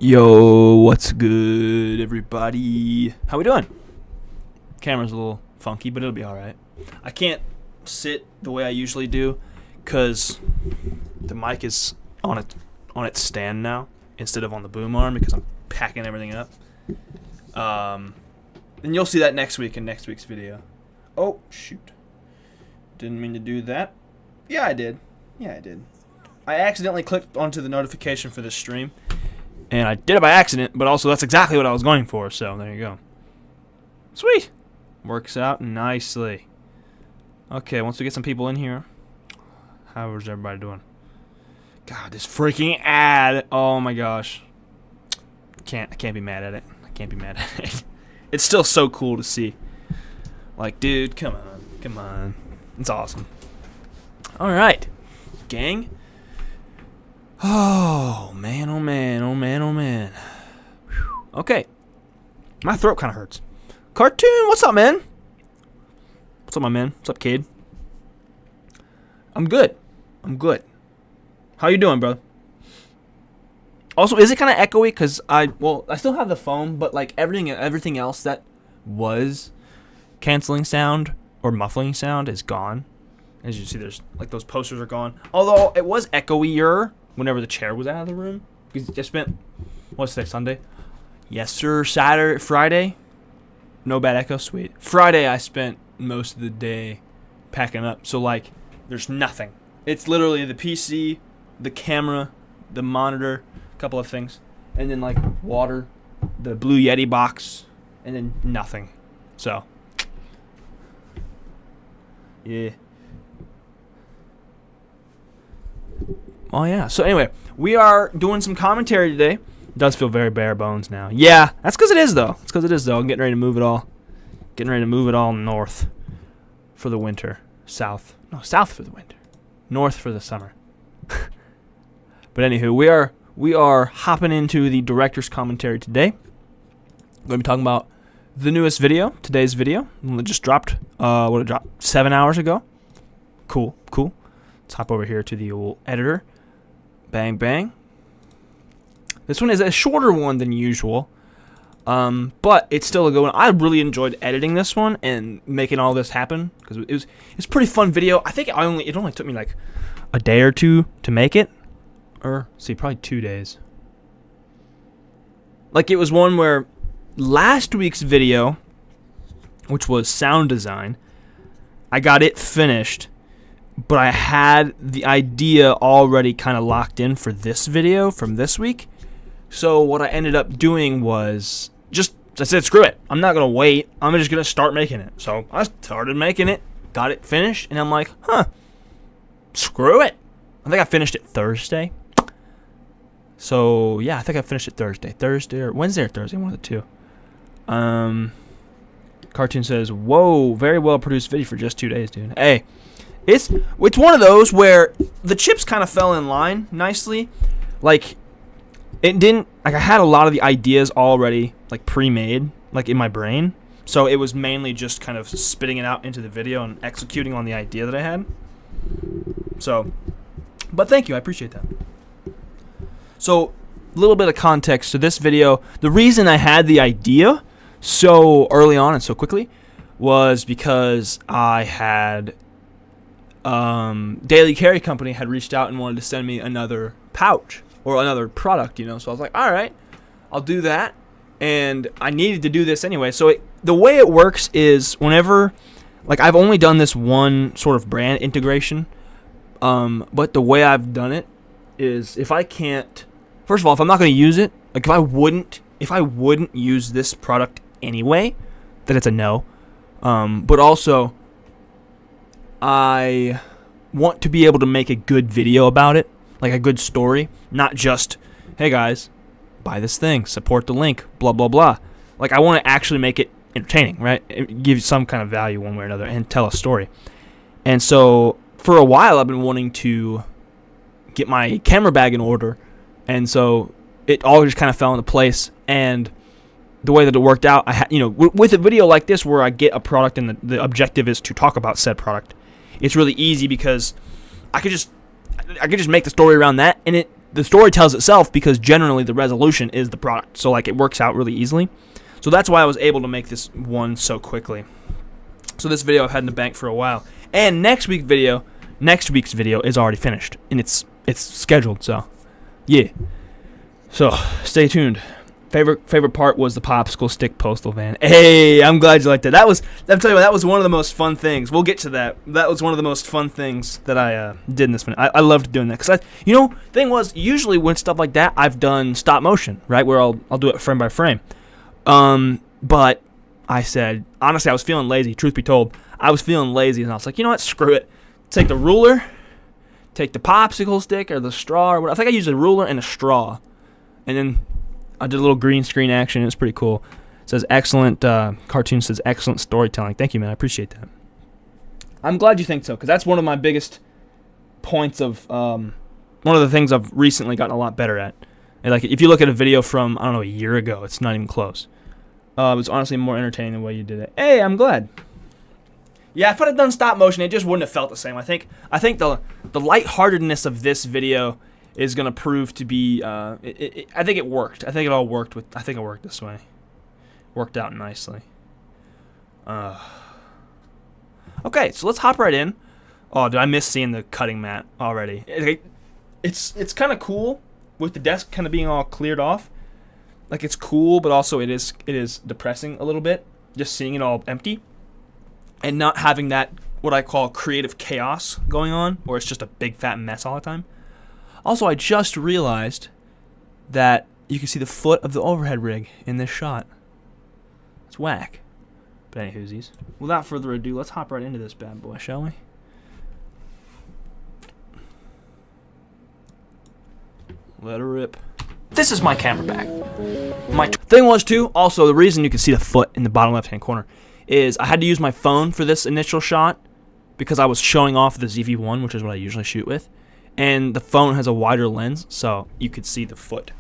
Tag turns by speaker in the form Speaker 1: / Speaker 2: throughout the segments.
Speaker 1: Yo, what's good, everybody? How we doing? Camera's a little funky, but it'll be alright. I can't sit the way I usually do because the mic is on its stand now instead of on the boom arm because I'm packing everything up. And you'll see that next week in next week's video. Oh, shoot. Didn't mean to do that. Yeah, I did. I accidentally clicked onto the notification for this stream. And I did it by accident, but also that's exactly what I was going for, so there you go. Sweet! Works out nicely. Okay, once we get some people in here, how's everybody doing? God, this freaking ad! Oh my gosh. I can't be mad at it. It's still so cool to see. Like, dude, come on. It's awesome. Alright, gang. Oh man. Whew. Okay. My throat kind of hurts. Cartoon, what's up, man? What's up, my man? What's up, kid? I'm good. How you doing, bro? Also, is it kind of echoey? Because I still have the phone, but like everything else that was canceling sound or muffling sound is gone. As you see, there's like those posters are gone. Although it was echoier whenever the chair was out of the room. Because I spent, what's today, Sunday? Yes, sir. Friday. No bad echo, sweet. Friday, I spent most of the day packing up. So, like, there's nothing. It's literally the PC, the camera, the monitor, a couple of things. And then, like, water, the Blue Yeti box, and then nothing. So, yeah. Oh, yeah. So, anyway, we are doing some commentary today. It does feel very bare bones now. Yeah, that's because it is, though. I'm getting ready to move it all. North for the winter. South for the winter. North for the summer. But anywho, we are hopping into the director's commentary today. We're going to be talking about the newest video, today's video. It just dropped. It dropped 7 hours ago. Cool. Let's hop over here to the old editor. Bang. This one is a shorter one than usual, but it's still a good one. I really enjoyed editing this one and making all this happen because it's a pretty fun video. I think it only took me like a day or two to make it, or probably 2 days. Like it was one where last week's video, which was sound design, I got it finished. But I had the idea already kind of locked in for this video from this week. So what I ended up doing was I said, screw it. I'm not going to wait. I'm just going to start making it. So I started making it, got it finished, and I'm like, screw it. I think I finished it Thursday. So, yeah, I think I finished it Thursday or Wednesday or Thursday, one of the two. Cartoon says, whoa, very well produced video for just 2 days, dude. Hey. It's one of those where the chips kind of fell in line nicely. Like, it didn't... Like, I had a lot of the ideas already, like, pre-made, like, in my brain. So it was mainly just kind of spitting it out into the video and executing on the idea that I had. So, but thank you. I appreciate that. So, a little bit of context to this video. The reason I had the idea so early on and so quickly was because I had... Daily Carry Company had reached out and wanted to send me another pouch or another product, so I was like, all right, I'll do that, and I needed to do this anyway. So the way it works is whenever, like, I've only done this one sort of brand integration, but the way I've done it is if I can't, first of all, if I'm not going to use it, like if I wouldn't use this product anyway, then it's a no, but also I want to be able to make a good video about it, like a good story, not just, hey guys, buy this thing, support the link, blah, blah, blah. Like, I want to actually make it entertaining, right? Give you some kind of value one way or another and tell a story. And so, for a while, I've been wanting to get my camera bag in order, and so it all just kind of fell into place, and the way that it worked out, with a video like this where I get a product and the objective is to talk about said product, it's really easy because I could just make the story around that, and the story tells itself because generally the resolution is the product. So like it works out really easily. So that's why I was able to make this one so quickly. So this video I've had in the bank for a while. And next week's video is already finished. And it's scheduled, so yeah. So stay tuned. Favorite part was the popsicle stick postal van. Hey, I'm glad you liked it. I'm telling you, that was one of the most fun things. We'll get to that. That was one of the most fun things that I did in this one. I loved doing that because thing was, usually when stuff like that, I've done stop motion, right, where I'll do it frame by frame. But I said, honestly, I was feeling lazy. Truth be told, I was feeling lazy, and I was like, you know what? Screw it. Take the ruler, take the popsicle stick or the straw, or whatever. I think I used a ruler and a straw, and then I did a little green screen action. It was pretty cool. It says excellent, cartoon says excellent storytelling. Thank you, man. I appreciate that. I'm glad you think so, because that's one of my biggest points of, one of the things I've recently gotten a lot better at. And like, if you look at a video from, I don't know, a year ago, it's not even close. It was honestly more entertaining the way you did it. Hey, I'm glad. Yeah, if I'd have done stop motion, it just wouldn't have felt the same. I think the lightheartedness of this video is going to prove to be, I think it worked. I think it all worked I think it worked this way. Worked out nicely. Okay, so let's hop right in. Oh, did I miss seeing the cutting mat already? It's kind of cool with the desk kind of being all cleared off. Like, it's cool, but also it is depressing a little bit, just seeing it all empty and not having that, what I call creative chaos going on, or it's just a big fat mess all the time. Also, I just realized that you can see the foot of the overhead rig in this shot. It's whack. But anywhoosies, without further ado, let's hop right into this bad boy, shall we? Let her rip. This is my camera bag. My thing was, too, also, the reason you can see the foot in the bottom left-hand corner is I had to use my phone for this initial shot because I was showing off the ZV-1, which is what I usually shoot with. And the phone has a wider lens, so you could see the foot.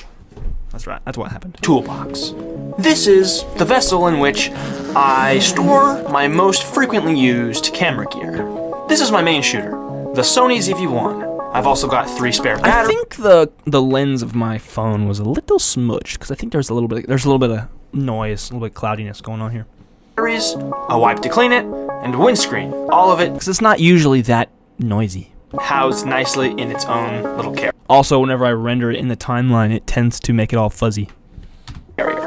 Speaker 1: That's right, that's what happened. Toolbox. This is the vessel in which I store my most frequently used camera gear. This is my main shooter, the Sony ZV-1. I've also got 3 spare batteries. I think the lens of my phone was a little smudged, because I think there's a little bit of noise, a little bit of cloudiness going on here. Batteries, a wipe to clean it, and windscreen. All of it, because it's not usually that noisy. Housed nicely in its own little carrier. Also, whenever I render it in the timeline, it tends to make it all fuzzy. Carrier.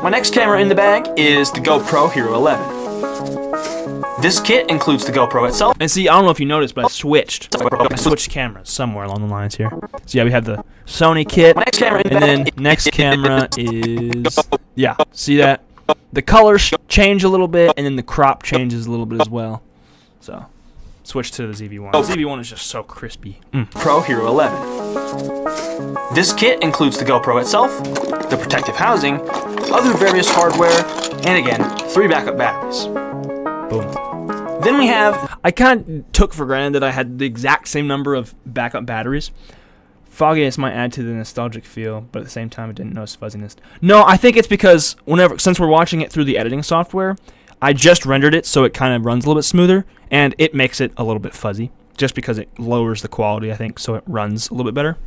Speaker 1: My next camera in the bag is the GoPro Hero 11. This kit includes the GoPro itself. And see, I don't know if you noticed, but I switched cameras somewhere along the lines here. So yeah, we have the Sony kit, and then next camera is, yeah, see that? The colors change a little bit, and then the crop changes a little bit as well. So switch to the ZV-1. The ZV-1 is just so crispy. Pro Hero 11. This kit includes the GoPro itself, the protective housing, other various hardware, and again, 3 backup batteries. Boom. Then we have, I kind of took for granted that I had the exact same number of backup batteries. Fogginess might add to the nostalgic feel, but at the same time, I didn't notice fuzziness. No, I think it's because since we're watching it through the editing software, I just rendered it so it kind of runs a little bit smoother, and it makes it a little bit fuzzy, just because it lowers the quality, I think, so it runs a little bit better.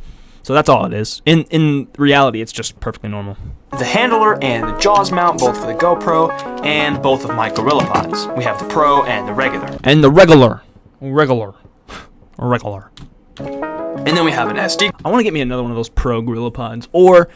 Speaker 1: So that's all it is. In reality, it's just perfectly normal. The handler and the Jaws mount, both for the GoPro and both of my GorillaPods. We have the Pro and the regular. And the regular. And then we have an SD. I want to get me another one of those Pro GorillaPods, or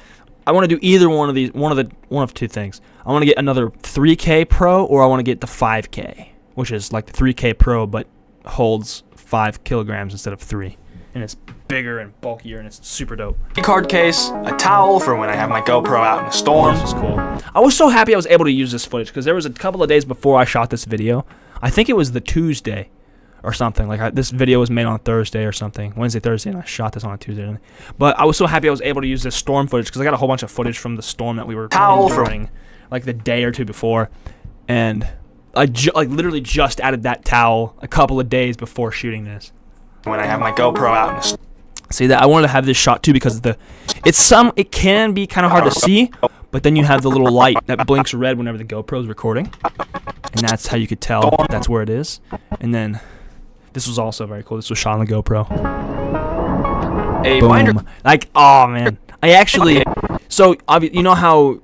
Speaker 1: I want to do either one of these, one of 2 things. I want to get another 3K Pro, or I want to get the 5K, which is like the 3K Pro, but holds 5 kilograms instead of 3. And it's bigger and bulkier, and it's super dope. Card case, a towel for when I have my GoPro out in a storm. This is cool. I was so happy I was able to use this footage, because there was a couple of days before I shot this video. I think it was the Tuesday or something. Like, this video was made on Thursday or something, Wednesday, Thursday, and I shot this on a Tuesday. But I was so happy I was able to use this storm footage, because I got a whole bunch of footage from the storm that we were enjoying, like the day or 2 before. And I literally just added that towel a couple of days before shooting this. When I have my GoPro out in the see that I wanted to have this shot too, because it can be kind of hard to see, but then you have the little light that blinks red whenever the GoPro is recording, and that's how you could tell that's where it is. And then this was also very cool. This was shot on the GoPro. a binder. Like, oh man, I actually. So you know how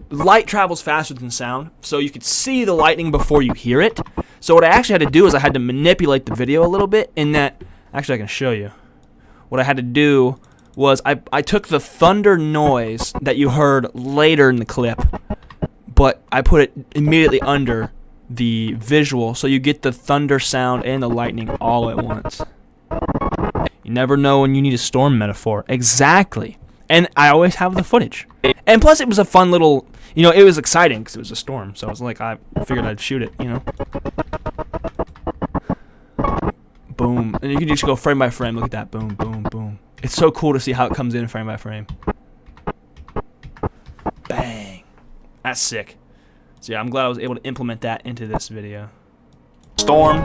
Speaker 1: light travels faster than sound, so you could see the lightning before you hear it. So what I actually had to do is I had to manipulate the video a little bit. In that, actually, I can show you. What I had to do was I took the thunder noise that you heard later in the clip, but I put it immediately under the visual, so you get the thunder sound and the lightning all at once. You never know when you need a storm metaphor. Exactly. And I always have the footage. And plus, it was a fun little, it was exciting because it was a storm. So it was like, I figured I'd shoot it, Boom. And you can just go frame by frame. Look at that. Boom, boom, boom. It's so cool to see how it comes in frame by frame. Bang. That's sick. So yeah, I'm glad I was able to implement that into this video. Storm.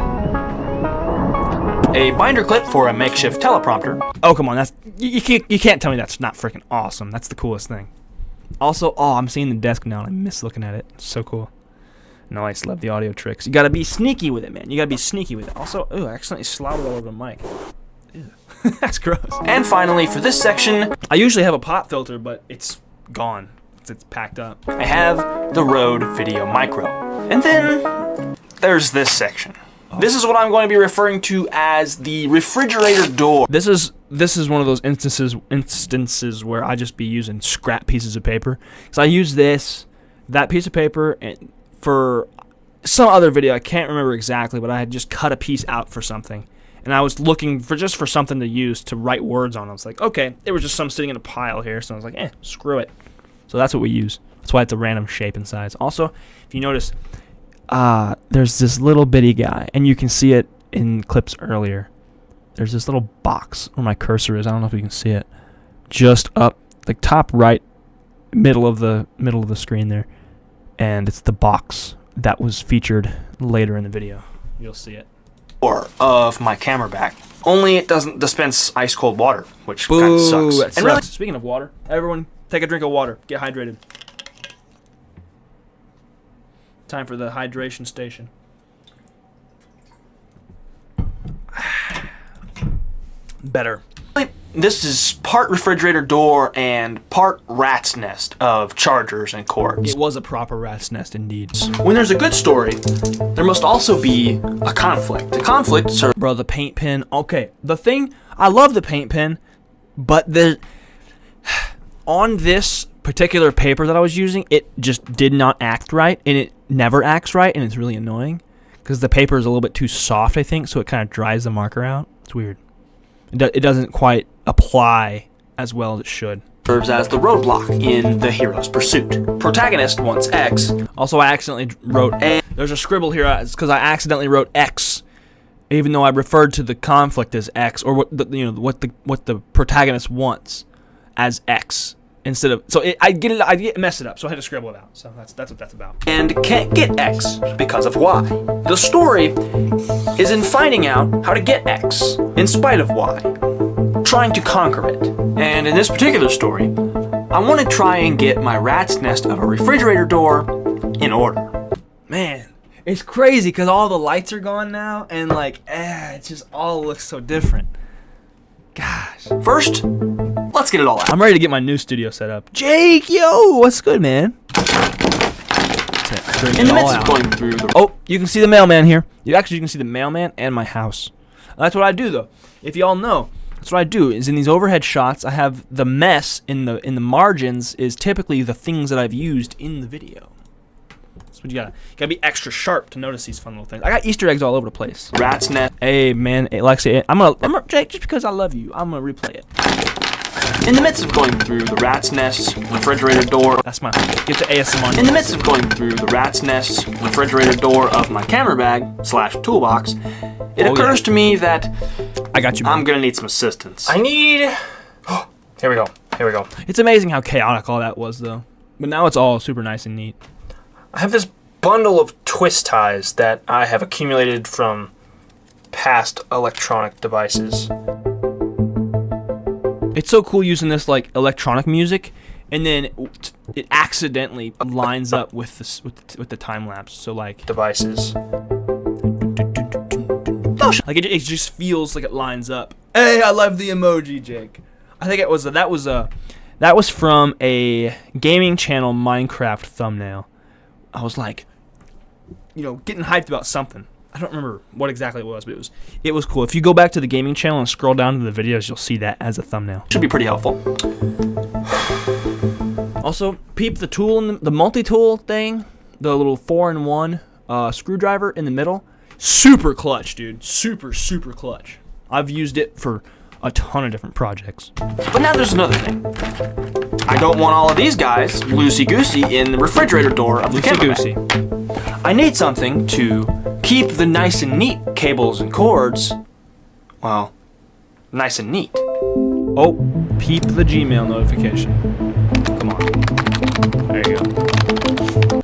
Speaker 1: A binder clip for a makeshift teleprompter. Oh, come on. That's you can't tell me that's not freaking awesome. That's the coolest thing. Also, I'm seeing the desk now and I miss looking at it. It's so cool. Nice. Love the audio tricks. You gotta be sneaky with it, man. You gotta be sneaky with it. Also, I accidentally slobbered all over the mic. Ew. That's gross. And finally, for this section, I usually have a pop filter, but it's gone. It's packed up. I have the Rode Video Micro. And then there's this section. This is what I'm going to be referring to as the refrigerator door. This is one of those instances where I just be using scrap pieces of paper. So I use that piece of paper, and for some other video, I can't remember exactly, but I had just cut a piece out for something. And I was looking for something to use to write words on. I was like, okay, there was just some sitting in a pile here, so I was like, screw it. So that's what we use. That's why it's a random shape and size. Also, if you notice, there's this little bitty guy, and you can see it in clips earlier. There's this little box where my cursor is. I don't know if you can see it. Just up the top right middle of the screen there. And it's the box that was featured later in the video. You'll see it. Or of my camera bag. Only it doesn't dispense ice cold water, which kind of sucks. That sucks. Really, speaking of water, everyone take a drink of water. Get hydrated. Time for the hydration station. Better. This is part refrigerator door and part rat's nest of chargers and cords. It was a proper rat's nest indeed. When there's a good story, there must also be a conflict. The conflict, sir. Bro, the paint pen. Okay, I love the paint pen, but on this particular paper that I was using, it just did not act right, and it never acts right, and it's really annoying because the paper is a little bit too soft, I think, so it kind of dries the marker out. It's weird. It doesn't quite apply as well as it should. Serves as the roadblock in the hero's pursuit. Protagonist wants X. Also, I accidentally wrote A. There's a scribble here. It's because I accidentally wrote X, even though I referred to the conflict as X, or what the protagonist wants as X. Instead of, so I mess it up, so I had to scribble it out. So that's what that's about. And can't get X because of Y. The story is in finding out how to get X in spite of Y, trying to conquer it. And in this particular story, I want to try and get my rat's nest of a refrigerator door in order. Man, it's crazy because all the lights are gone now, and it just all looks so different. Gosh. First, let's get it all out. I'm ready to get my new studio set up. Jake, yo, what's good, man? In the midst of going through the... you can see the mailman here. You can see the mailman and my house. That's what I do, though. If y'all know, that's what I do. Is in these overhead shots, I have the mess in the margins is typically the things that I've used in the video. That's what you gotta be extra sharp to notice these fun little things. I got Easter eggs all over the place. Rat's nest. Hey man, Lexi, I'm gonna Jake, just because I love you, I'm gonna replay it. In the midst of going through the rat's nest, refrigerator door. That's my get the ASMR. In the midst of going through the rat's nest, refrigerator door of my camera bag / toolbox, it occurs to me that I got you. I'm gonna need some assistance. I need. Here we go. It's amazing how chaotic all that was, though. But now it's all super nice and neat. I have this bundle of twist ties that I have accumulated from past electronic devices. It's so cool using this electronic music, and then it accidentally lines up with the time lapse. So devices. The
Speaker 2: motion.
Speaker 1: Like it just feels like it lines up. Hey, I love the emoji, Jake. I think it was that was from a gaming channel Minecraft thumbnail. I was like, you know, getting hyped about something. I don't remember what exactly it was, but it was cool. If you go back to the gaming channel and scroll down to the videos, you'll see that as a thumbnail.
Speaker 2: Should be pretty helpful.
Speaker 1: Also, peep the tool in the multi-tool thing, the little 4-in-1 screwdriver in the middle. Super clutch, dude. Super clutch. I've used it for a ton of different projects.
Speaker 2: But now there's another thing. I don't want all of these guys loosey-goosey in the refrigerator door of the camera. I need something to keep the nice and neat cables and cords, well, nice and neat.
Speaker 1: Oh, peep the Gmail notification. Come on. There you go.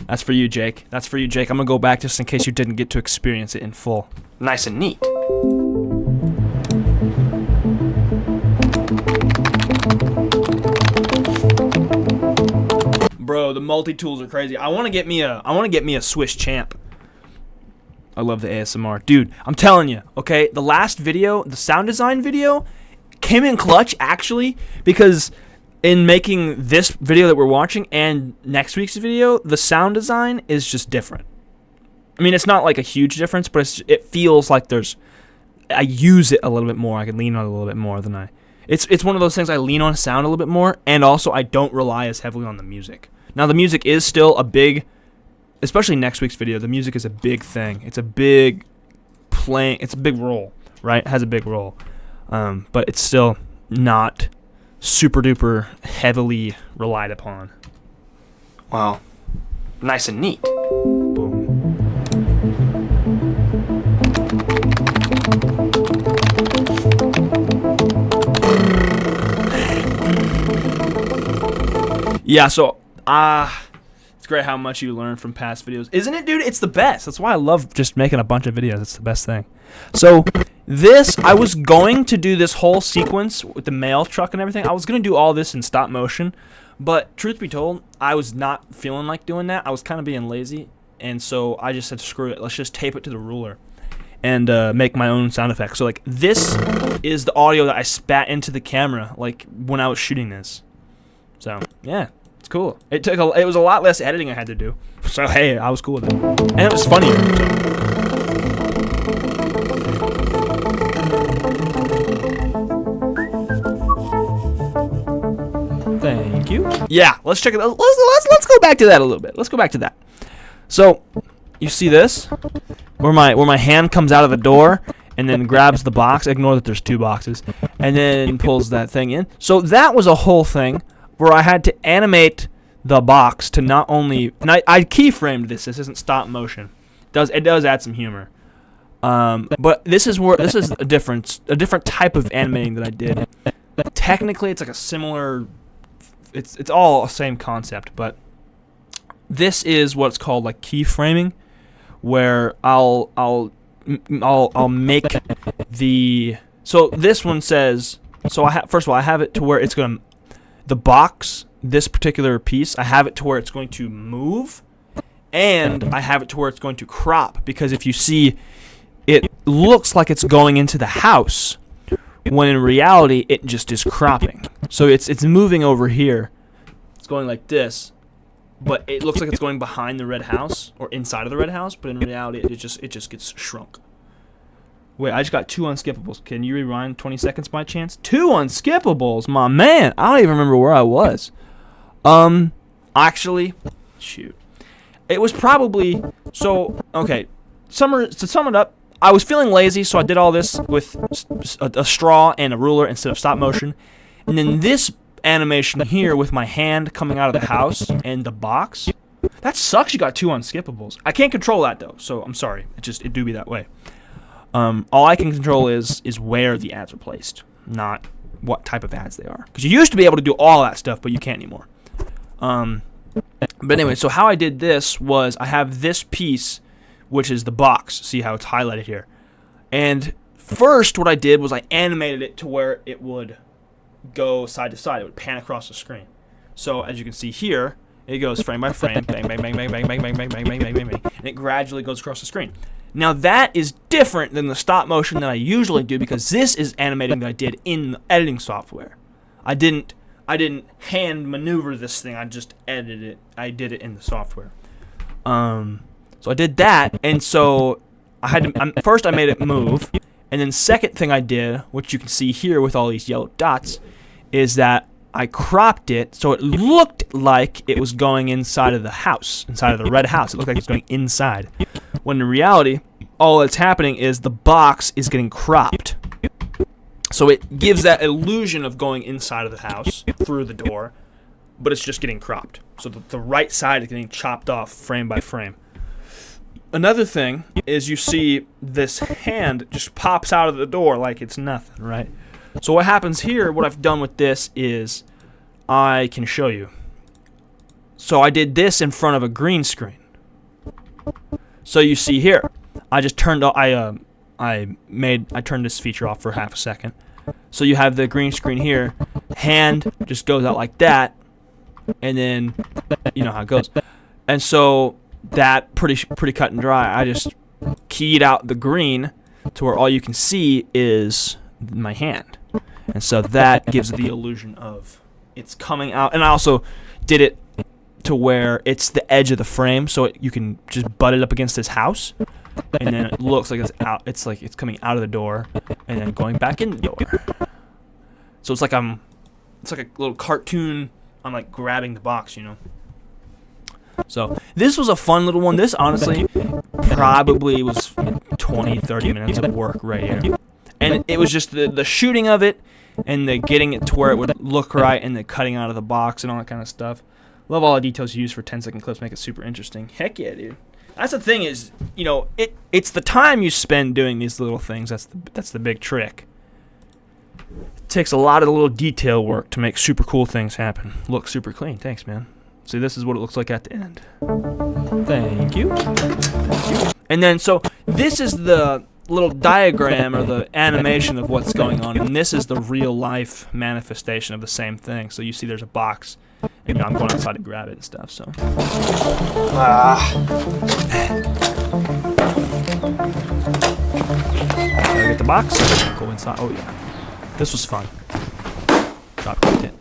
Speaker 1: That's for you, Jake. That's for you, Jake. I'm going to go back just in case you didn't get to experience it in full.
Speaker 2: Nice and neat.
Speaker 1: Bro, the multi-tools are crazy. I want to get me a Swiss Champ. I love the ASMR. Dude, I'm telling you, okay? The last video, the sound design video, came in clutch, actually, because in making this video that we're watching and next week's video, the sound design is just different. I mean, it's not like a huge difference, but it feels like I use it a little bit more. I can lean on it a little bit more than It's one of those things I lean on sound a little bit more, and also I don't rely as heavily on the music. Now, the music is still a big, especially next week's video, the music is a big thing. It's a big role, right? It has a big role. But it's still not super duper heavily relied upon.
Speaker 2: Wow. Nice and neat.
Speaker 1: Boom. Yeah, so it's great how much you learn from past videos. Isn't it, dude? It's the best. That's why I love just making a bunch of videos. It's the best thing. So I was going to do this whole sequence with the mail truck and everything. I was going to do all this in stop motion. But truth be told, I was not feeling like doing that. I was kind of being lazy. And so I just said, screw it. Let's just tape it to the ruler and make my own sound effects. So, like, this is the audio that I spat into the camera, like, when I was shooting this. So, yeah, it's cool. It was a lot less editing I had to do. So, hey, I was cool with it. And it was funnier. So. Thank you. Yeah, let's check it out. Let's go back to that a little bit. Let's go back to that. So, you see this? Where my hand comes out of the door and then grabs the box. Ignore that there's two boxes. And then pulls that thing in. So that was a whole thing where I had to animate the box to not only... And I keyframed this. This isn't stop motion. It does add some humor. But this is a different type of animating that I did. Technically, it's like a similar... It's all the same concept, but this is what's called like keyframing, where I'll make the... So this one says... So first of all, I have it to where it's going to... The box, this particular piece, I have it to where it's going to move, and I have it to where it's going to crop, because if you see, it looks like it's going into the house, when in reality, it just is cropping. So it's moving over here. It's going like this, but it looks like it's going behind the red house, or inside of the red house, but in reality, it just gets shrunk. Wait, I just got 2 unskippables. Can you rewind 20 seconds by chance? 2 unskippables, my man. I don't even remember where I was. Actually, shoot. It was probably, so, okay. To sum it up, I was feeling lazy, so I did all this with a straw and a ruler instead of stop motion. And then this animation here with my hand coming out of the house and the box. That sucks you got 2 unskippables. I can't control that, though, so I'm sorry. It do be that way. All I can control is where the ads are placed, not what type of ads they are. Because you used to be able to do all that stuff, but you can't anymore. But anyway, so how I did this was I have this piece, which is the box. See how it's highlighted here. And first what I did was I animated it to where it would go side to side. It would pan across the screen. So as you can see here, it goes frame by frame, bang, bang, bang, bang, bang, bang, bang, bang, bang, bang, bang, bang, bang, and it gradually goes across the screen. Now that is different than the stop motion that I usually do, because this is animating that I did in the editing software. I didn't hand maneuver this thing. I just edited it. I did it in the software. So I did that, and so I had to, first I made it move, and then second thing I did, which you can see here with all these yellow dots, is that I cropped it so it looked like it was going inside of the house, inside of the red house. It looked like it was going inside, when in reality, all that's happening is the box is getting cropped. So it gives that illusion of going inside of the house through the door, but it's just getting cropped. So the right side is getting chopped off frame by frame. Another thing is you see this hand just pops out of the door like it's nothing, right? So what happens here, what I've done with this is, I can show you. So I did this in front of a green screen. So you see here, I just turned off, I turned this feature off for half a second. So you have the green screen here, hand just goes out like that, and then you know how it goes. And so that pretty cut and dry. I just keyed out the green to where all you can see is my hand, and so that gives the illusion of it's coming out. And I also did it to where it's the edge of the frame, so you can just butt it up against this house, and then it looks like it's out. It's like it's coming out of the door and then going back in the door. So it's like it's like a little cartoon. I'm like grabbing the box, you know. So this was a fun little one. This honestly probably was 20-30 minutes of work right here. And it was just the shooting of it and the getting it to where it would look right and the cutting out of the box and all that kind of stuff. Love all the details you use for 10-second clips, make it super interesting. Heck yeah, dude. That's the thing is, you know, it's the time you spend doing these little things. That's the big trick. It takes a lot of little detail work to make super cool things happen. Look super clean. Thanks, man. See, this is what it looks like at the end. Thank you. And then, so this is the little diagram or the animation of what's going on, and this is the real life manifestation of the same thing. So you see there's a box, and you know, I'm going outside to grab it and stuff, so. Gotta get the box, go inside. Oh yeah, this was fun. Drop kicked it.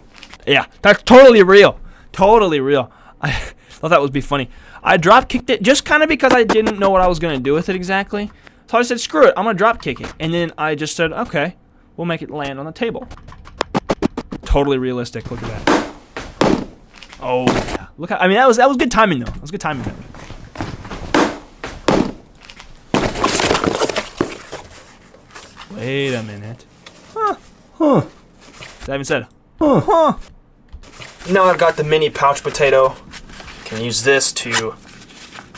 Speaker 1: Yeah, that's totally real. Totally real. I thought that would be funny. I drop kicked it just kind of because I didn't know what I was going to do with it exactly. So I said, screw it, I'm going to drop kick it. And then I just said, okay, we'll make it land on the table. Totally realistic. Look at that. Oh, yeah. Look how, I mean, that was good timing, though. That was good timing, though. Wait a minute. Huh. That even said, huh. Now I've got the mini pouch potato. Can use this to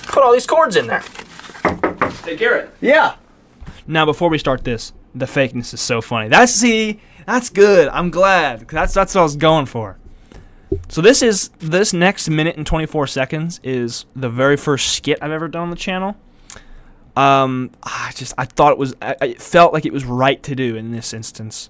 Speaker 1: put all these cords in there. Hey, Garrett. Yeah. Now, before we start this, the fakeness is so funny. That's good. I'm glad. That's what I was going for. So this next minute and 24 seconds is the very first skit I've ever done on the channel. I thought it felt like it was right to do in this instance.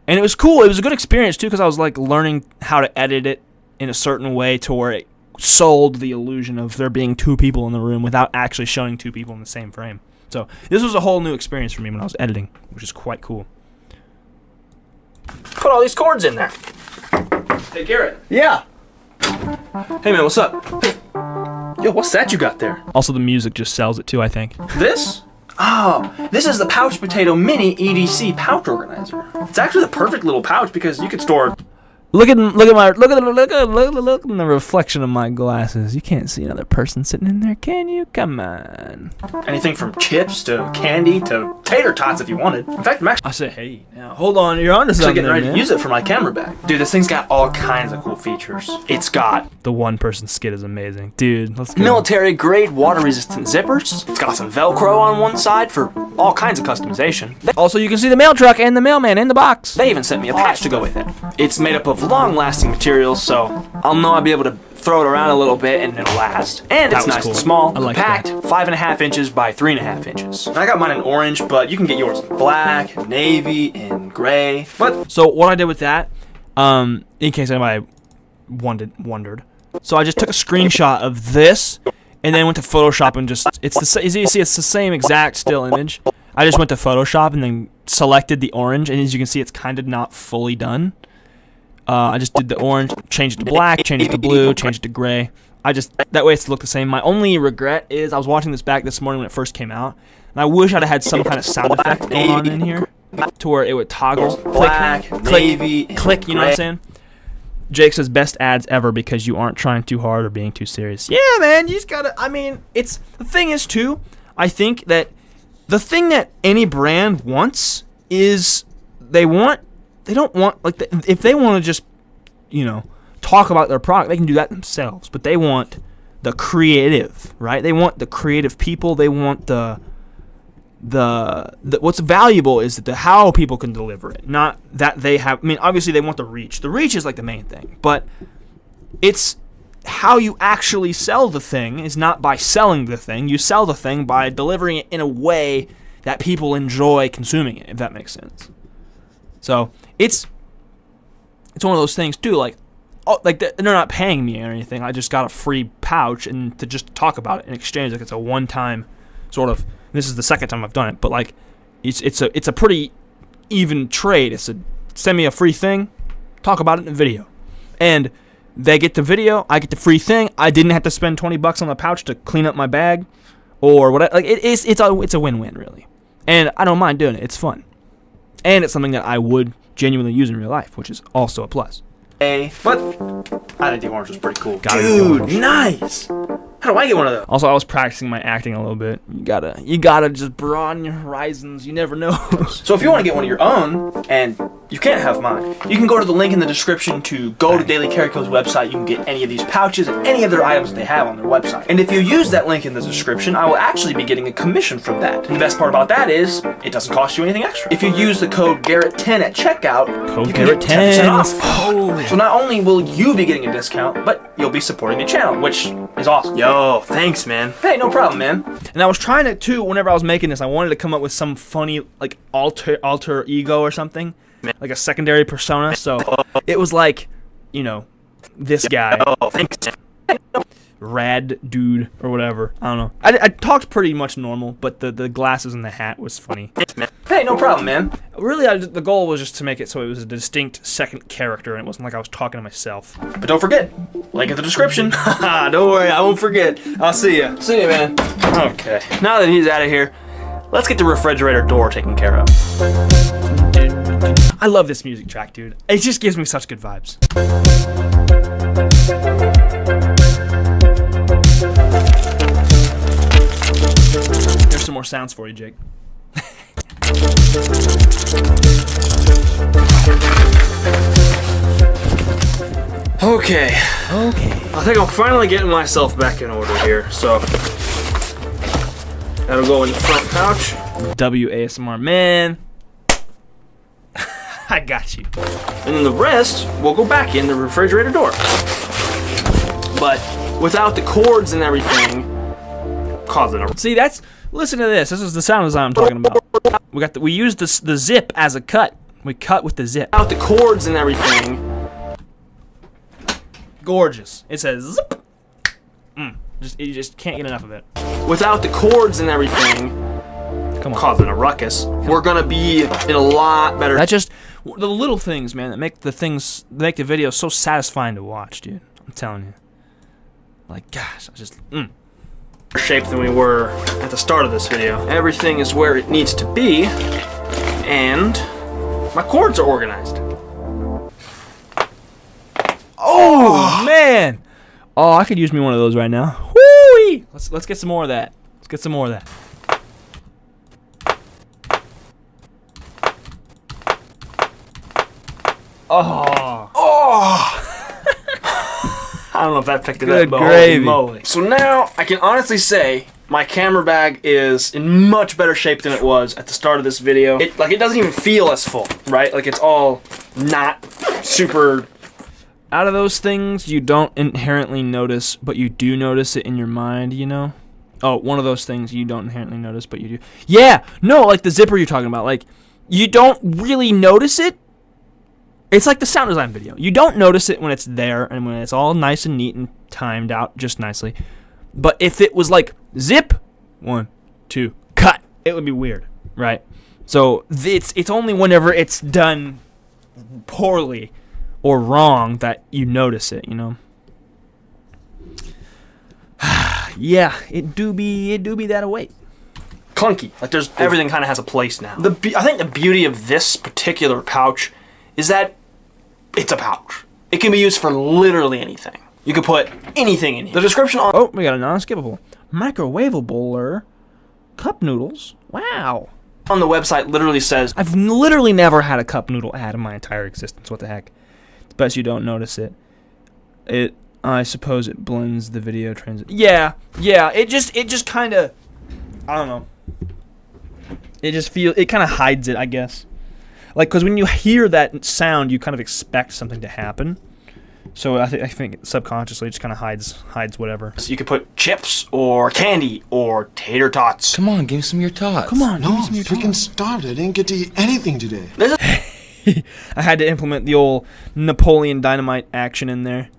Speaker 1: And it was cool. It was a good experience, too, because I was, like, learning how to edit it in a certain way to where it sold the illusion of there being two people in the room without actually showing two people in the same frame. So this was a whole new experience for me when I was editing, which is quite cool. Put all these cords in there. Hey, Garrett. Yeah. Hey, man, what's up? Yo, what's that you got there? Also, the music just sells it, too, I think. This? Oh, this is the Pouch Potato Mini EDC pouch organizer. It's actually the perfect little pouch because you could store. Look at the reflection of my glasses. You can't see another person sitting in there, can you? Come on. Anything from chips to candy to tater tots if you wanted. In fact, I say, hey, now hold on, you're onto something. Getting ready to use it for my camera bag. Dude, this thing's got all kinds of cool features. It's got the one-person skit is amazing, dude. Let's go. Military-grade water-resistant zippers. It's got some Velcro on one side for all kinds of customization. Also, you can see the mail truck and the mailman in the box. They even sent me a patch to go with it. It's made up of long-lasting materials, so I'll know I'll be able to throw it around a little bit and it'll last. And it's nice and small, compact, 5.5 inches by 3.5 inches. I got mine in orange, but you can get yours in black, and navy, and gray. But so what I did with that, in case anybody wondered, so I just took a screenshot of this, and and then went to Photoshop and just as you see, it's the same exact still image. I just went to Photoshop and then selected the orange, and as you can see, it's kind of not fully done. I just did the orange, changed it to black, changed it to blue, changed it to gray. That way it's looked the same. My only regret is I was watching this back this morning when it first came out, and I wish I'd have had some kind of sound effect going on in here to where it would toggle,
Speaker 2: black, navy,
Speaker 1: click, you know what I'm saying? Jake says best ads ever because you aren't trying too hard or being too serious. Yeah, man, you just gotta. I mean, the thing is too. I think that the thing that any brand wants is they don't want like if they want to just talk about their product, they can do that themselves. But they want the creative, right? They want the creative people. They want the what's valuable is that how people can deliver it, not that they have. I mean, obviously they want the reach. The reach is like the main thing, but it's how you actually sell the thing is not by selling the thing. You sell the thing by delivering it in a way that people enjoy consuming it, if that makes sense. So it's one of those things too. Like they're not paying me or anything. I just got a free pouch and to just talk about it in exchange. Like it's a one-time sort of. This is the second time I've done it, but like, it's a pretty even trade. It's send me a free thing, talk about it in a video, and they get the video, I get the free thing. I didn't have to spend $20 on the pouch to clean up my bag, or whatever. Like it's a win-win really, and I don't mind doing it. It's fun, and it's something that I would genuinely use in real life, which is also a plus.
Speaker 2: But I think the orange was pretty cool.
Speaker 1: Dude,
Speaker 2: nice. How do I get one of those?
Speaker 1: Also, I was practicing my acting a little bit. You gotta just broaden your horizons. You never know.
Speaker 2: So if you want to get one of your own, and you can't have mine, you can go to the link in the description to go to Daily Carry Co's website. You can get any of these pouches and any of their items that they have on their website. And if you use that link in the description, I will actually be getting a commission from that. And the best part about that is, it doesn't cost you anything extra. If you use the code Garrett10 at checkout, you can get 10% off. So not only will you be getting a discount, but you'll be supporting the channel, which is awesome. Yo, thanks, man. Hey, no problem, man.
Speaker 1: And I was trying to, too, whenever I was making this, I wanted to come up with some funny, like, alter ego or something. Like a secondary persona. So it was like, this guy.
Speaker 2: Oh, thanks, man.
Speaker 1: Rad dude or whatever. I don't know. I talked pretty much normal, but the glasses and the hat was funny.
Speaker 2: Hey, no problem, man.
Speaker 1: Really, the goal was just to make it so it was a distinct second character, and it wasn't like I was talking to myself.
Speaker 2: But don't forget, link in the description. Don't worry, I won't forget. I'll see ya. See ya, man. Okay. Now that he's out of here, let's get the refrigerator door taken care of.
Speaker 1: I love this music track, dude. It just gives me such good vibes. Here's some more sounds for you, Jake.
Speaker 2: Okay. I think I'm finally getting myself back in order here, so that'll go in the front pouch.
Speaker 1: WASMR, man. I got you.
Speaker 2: And then the rest will go back in the refrigerator door. But without the cords and everything, causing a...
Speaker 1: See, listen to this. This is the sound design I'm talking about. We used the zip as a cut. We cut with the zip.
Speaker 2: Without the cords and everything.
Speaker 1: Gorgeous. It says zip. You just can't get enough of it.
Speaker 2: Without the cords and everything, causing a ruckus, we're gonna be in a lot better.
Speaker 1: That's just the little things, man, that make the video so satisfying to watch, dude. I'm telling you. Like, gosh, I just
Speaker 2: shape than we were at the start of this video. Everything is where it needs to be, and my cords are organized.
Speaker 1: Oh man! Oh, I could use me one of those right now. Woo-wee! Let's get some more of that. Let's get some more of that. Oh!
Speaker 2: I don't know if that picked it
Speaker 1: Good
Speaker 2: up, but
Speaker 1: gravy.
Speaker 2: holy moly. So now I can honestly say my camera bag is in much better shape than it was at the start of this video. It doesn't even feel as full, right? Like it's all not super.
Speaker 1: Out of those things you don't inherently notice, but you do notice it in your mind, Oh, one of those things you don't inherently notice, but you do. Yeah! No, like the zipper you're talking about. Like, you don't really notice it. It's like the sound design video. You don't notice it when it's there and when it's all nice and neat and timed out just nicely. But if it was like zip, 1, 2, cut, it would be weird, right? So it's only whenever it's done poorly or wrong that you notice it, you know. Yeah, it do be that away.
Speaker 2: Clunky. Like everything kind of has a place now. I think the beauty of this particular pouch is that it's a pouch. It can be used for literally anything. You could put anything in here. The description on...
Speaker 1: Oh, we got a non-skippable. Microwavable cup noodles. Wow.
Speaker 2: On the website literally says...
Speaker 1: I've literally never had a cup noodle ad in my entire existence. What the heck? It's best you don't notice it. I suppose it blends the video transition. Yeah. It just kind of... I don't know. It kind of hides it, I guess. Like, because when you hear that sound, you kind of expect something to happen. So I think subconsciously it just kind of hides whatever.
Speaker 2: So you could put chips or candy or tater tots.
Speaker 3: Come on, give me some of your tots.
Speaker 1: Come on,
Speaker 4: No, I'm freaking starved. I didn't get to eat anything today.
Speaker 1: I had to implement the old Napoleon Dynamite action in there.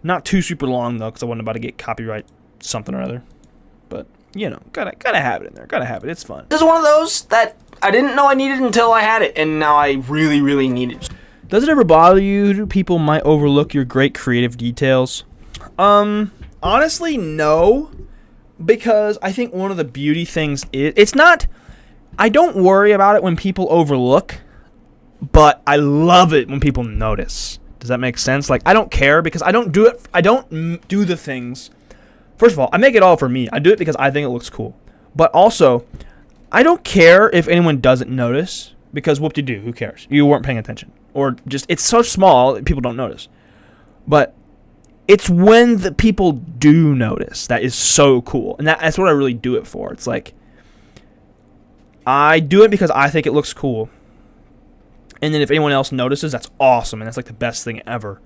Speaker 1: Not too super long though, because I wasn't about to get copyright something or other. But you know, gotta have it in there. Gotta have it. It's fun.
Speaker 2: This is one of those that I didn't know I needed until I had it, and now I really, really need it.
Speaker 1: Does it ever bother you people might overlook your great creative details? Honestly, no. Because I think one of the beauty things is... It's not... I don't worry about it when people overlook, but I love it when people notice. Does that make sense? Like, I don't care because I don't do it... I don't do the things... First of all, I make it all for me. I do it because I think it looks cool. But also, I don't care if anyone doesn't notice because whoop-de-doo, who cares? You weren't paying attention. Or just, it's so small that people don't notice. But it's when the people do notice that is so cool. And that's what I really do it for. It's like, I do it because I think it looks cool. And then if anyone else notices, that's awesome. And that's like the best thing ever.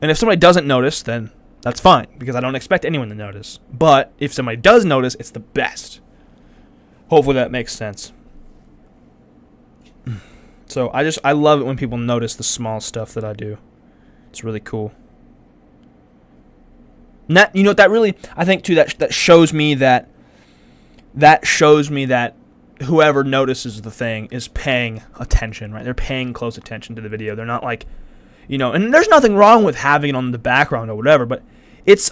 Speaker 1: And if somebody doesn't notice, then that's fine. Because I don't expect anyone to notice. But if somebody does notice, it's the best. Hopefully that makes sense. So I love it when people notice the small stuff that I do. It's really cool. And that, you know, that really, I think too, that shows me that whoever notices the thing is paying attention, right? They're paying close attention to the video. They're not like, you know, and there's nothing wrong with having it on the background or whatever, but it's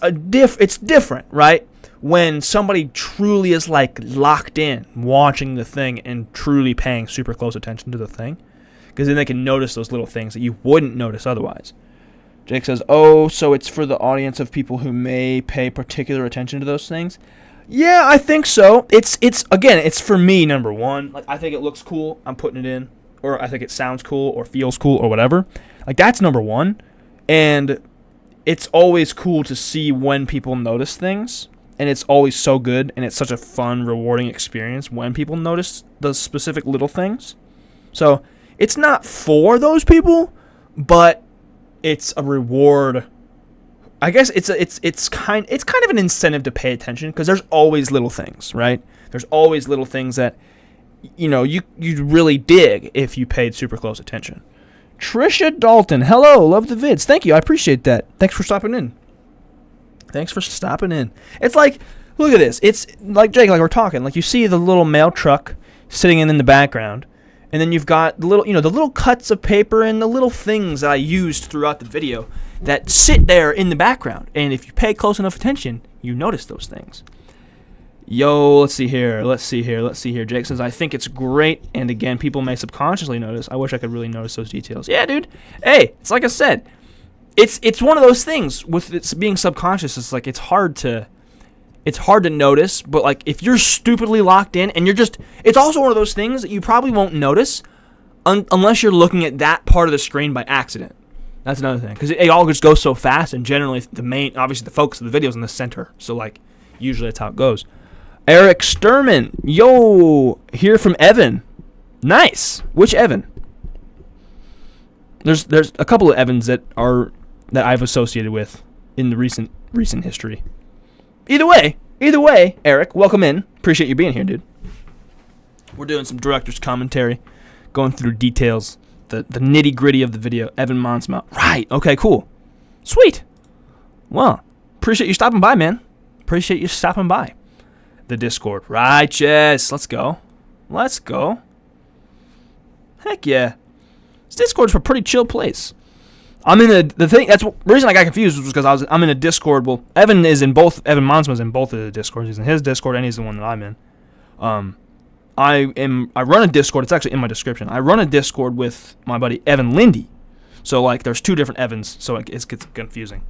Speaker 1: different, right? When somebody truly is like locked in, watching the thing and truly paying super close attention to the thing, because then they can notice those little things that you wouldn't notice otherwise. Jake says, oh, so it's for the audience of people who may pay particular attention to those things? Yeah, I think so. It's again, it's for me, number one. Like, I think it looks cool, I'm putting it in. Or I think it sounds cool or feels cool or whatever. Like, that's number one. And it's always cool to see when people notice things. And it's always so good, and it's such a fun, rewarding experience when people notice the specific little things. So it's not for those people, but it's a reward. I guess it's kind of an incentive to pay attention because there's always little things, right? There's always little things that, you know, you'd really dig if you paid super close attention. Trisha Dalton, hello, love the vids. Thank you, I appreciate that. Thanks for stopping in. It's like, look at this. It's like, Jake, like we're talking. Like, you see the little mail truck sitting in the background, and then you've got the little, you know, the little cuts of paper and the little things that I used throughout the video that sit there in the background. And if you pay close enough attention, you notice those things. Yo, let's see here. Jake says, I think it's great, and again, people may subconsciously notice. I wish I could really notice those details. Yeah, dude. Hey, it's like I said. It's one of those things with it being subconscious. It's like it's hard to notice, but like if you're stupidly locked in and it's also one of those things that you probably won't notice unless you're looking at that part of the screen by accident. That's another thing because it all just goes so fast, and generally obviously the focus of the video is in the center. So like usually that's how it goes. Eric Sturman, yo, hear from Evan. Nice. Which Evan? There's a couple of Evans that I've associated with in the recent history. Either way, Eric, welcome in. Appreciate you being here, dude. We're doing some director's commentary, going through details, the nitty-gritty of the video. Evan Monsmouth. Right, okay, cool. Sweet. Well, appreciate you stopping by, man. Appreciate you stopping by the Discord. Righteous. Let's go. Let's go. Heck yeah. This Discord's a pretty chill place. I'm in the thing. That's the reason I got confused was because I'm in a Discord. Well, Evan Monsma's in both of the Discords. He's in his Discord and he's the one that I'm in. I run a Discord. It's actually in my description. I run a Discord with my buddy Evan Lindy. So like, there's 2 different Evans. So it gets confusing.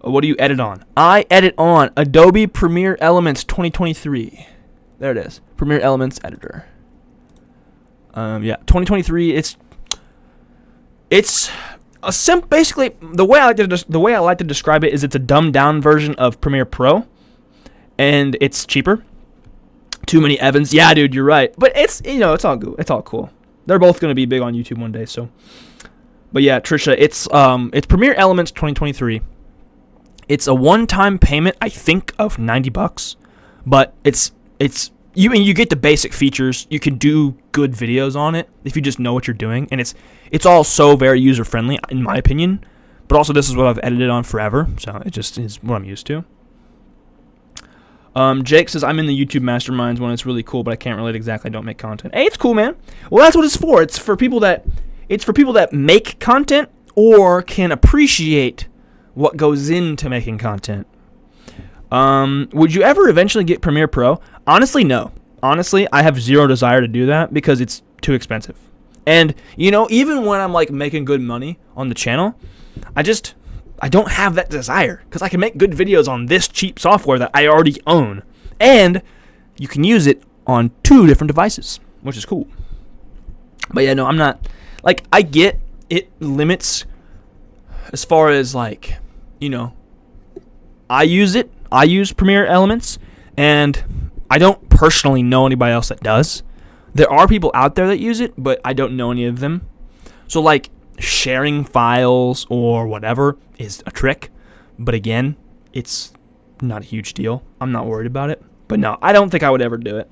Speaker 1: What do you edit on? I edit on Adobe Premiere Elements 2023. There it is. Premiere Elements Editor. 2023. It's a basically the way I like to describe it is it's a dumbed down version of Premiere Pro, and it's cheaper. Too many Evans. Yeah, dude, you're right. But it's it's all good. It's all cool. They're both gonna be big on YouTube one day. So, but yeah, Trisha, it's Premiere Elements 2023. It's a one-time payment, I think, of $90, but it's you get the basic features. You can do good videos on it if you just know what you're doing, and it's all so very user-friendly, in my opinion. But also, this is what I've edited on forever, so it just is what I'm used to. Jake says, I'm in the YouTube Masterminds one. It's really cool, but I can't relate exactly. I don't make content. Hey, it's cool, man. Well, that's what it's for. It's for people that make content or can appreciate what goes into making content. Would you ever eventually get Premiere Pro? Honestly, no. Honestly, I have zero desire to do that because it's too expensive. And, even when I'm, like, making good money on the channel, I don't have that desire because I can make good videos on this cheap software that I already own. And you can use it on 2 different devices, which is cool. But, yeah, no, I'm not. Like, I get it limits as far as, like, I use Premiere Elements, and I don't personally know anybody else that does. There are people out there that use it, but I don't know any of them. So, like, sharing files or whatever is a trick. But again, it's not a huge deal. I'm not worried about it. But no, I don't think I would ever do it.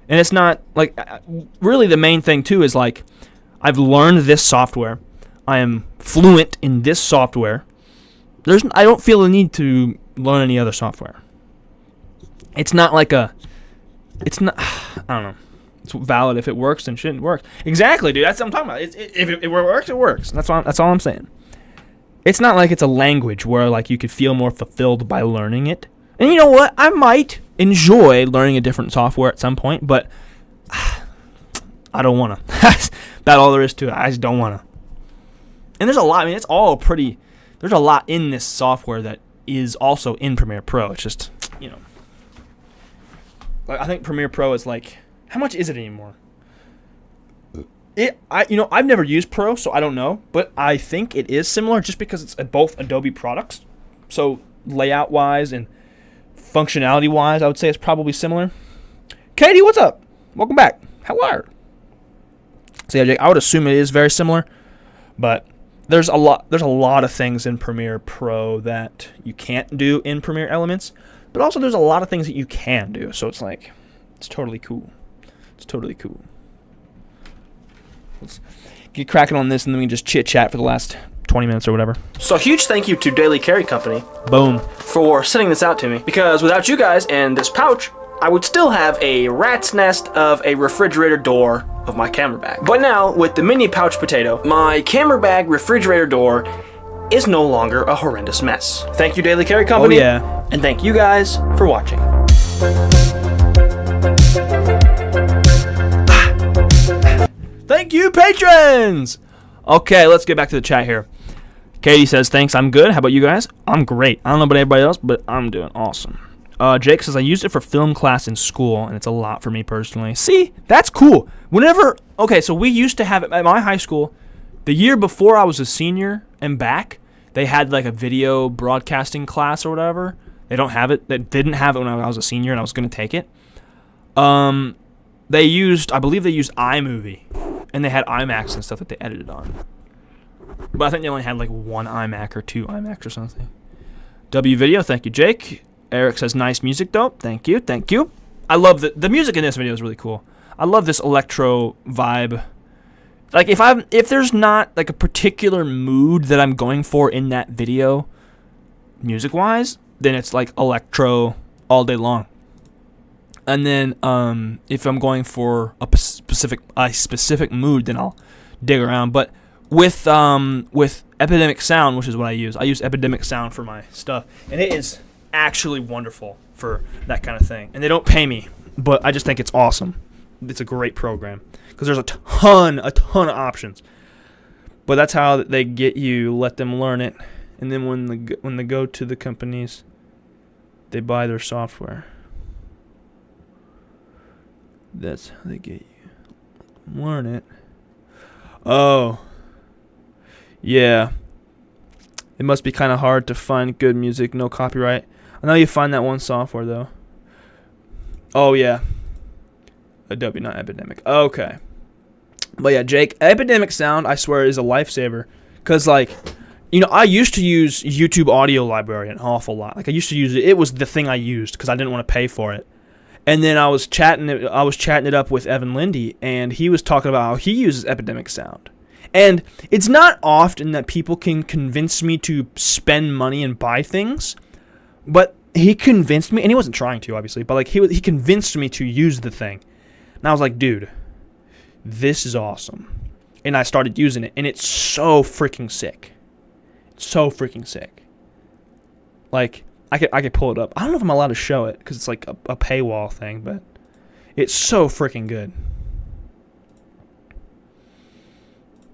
Speaker 1: And it's not, like, really the main thing, too, is, like, I've learned this software. I am fluent in this software. I don't feel the need to learn any other software. It's not like I don't know. It's valid. If it works, then shouldn't work. Exactly, dude. That's what I'm talking about. If it works, it works. That's all I'm saying. It's not like it's a language where like you could feel more fulfilled by learning it. And you know what? I might enjoy learning a different software at some point, but I don't want to. That's all there is to it. I just don't want to. And there's a lot. I mean, it's all pretty. There's a lot in this software that is also in Premiere Pro. It's just, like I think Premiere Pro is like, how much is it anymore? I've never used Pro, so I don't know, but I think it is similar just because it's both Adobe products. So layout-wise and functionality-wise, I would say it's probably similar. Katie, what's up? Welcome back. How are you? So yeah, Jake, I would assume it is very similar, but there's a lot of things in Premiere Pro that you can't do in Premiere Elements, but also there's a lot of things that you can do. So it's like, it's totally cool. It's totally cool. Let's get cracking on this, and then we can just chit-chat for the last 20 minutes or whatever.
Speaker 2: So huge thank you to Daily Carry Company.
Speaker 1: Boom.
Speaker 2: For sending this out to me. Because without you guys and this pouch, I would still have a rat's nest of a refrigerator door of my camera bag. But now, with the mini pouch potato, my camera bag refrigerator door is no longer a horrendous mess. Thank you, Daily Carry Company.
Speaker 1: Oh, yeah.
Speaker 2: And thank you guys for watching.
Speaker 1: Thank you, patrons! Okay, let's get back to the chat here. Katie says, thanks, I'm good. How about you guys? I'm great. I don't know about everybody else, but I'm doing awesome. Jake says, I used it for film class in school, and it's a lot for me personally. See, that's cool. Okay, so we used to have it at my high school. The year before I was a senior and back, they had like a video broadcasting class or whatever. They didn't have it when I was a senior and I was going to take it. I believe they used iMovie, and they had iMacs and stuff that they edited on. But I think they only had like one iMac or two iMacs or something. W Video, thank you, Jake. Eric says, nice music, though. Thank you. I love the music in this video is really cool. I love this electro vibe. Like, if there's not, like, a particular mood that I'm going for in that video, music-wise, then it's like electro all day long. And then if I'm going for a specific mood, then I'll dig around. But with Epidemic Sound, which is what I use Epidemic Sound for my stuff, and it is actually wonderful for that kind of thing. And they don't pay me, but I just think it's awesome. It's a great program because there's a ton of options. But that's how they get you, let them learn it, and then when they go to the companies, they buy their software. That's how they get you. Learn it. Oh. Yeah. It must be kind of hard to find good music, no copyright. I know you find that one software, though. Oh, yeah. Adobe, not Epidemic. Okay. But yeah, Jake, Epidemic Sound, I swear, is a lifesaver. Because, like, you know, I used to use YouTube Audio Library an awful lot. Like, I used to use it. It was the thing I used because I didn't want to pay for it. And then I was chatting it up with Evan Lindy, and he was talking about how he uses Epidemic Sound. And it's not often that people can convince me to spend money and buy things, but he convinced me, and he wasn't trying to, obviously, but like he convinced me to use the thing. And I was like, dude, this is awesome. And I started using it, and it's so freaking sick. It's so freaking sick. Like, I could pull it up. I don't know if I'm allowed to show it because it's like a paywall thing, but it's so freaking good.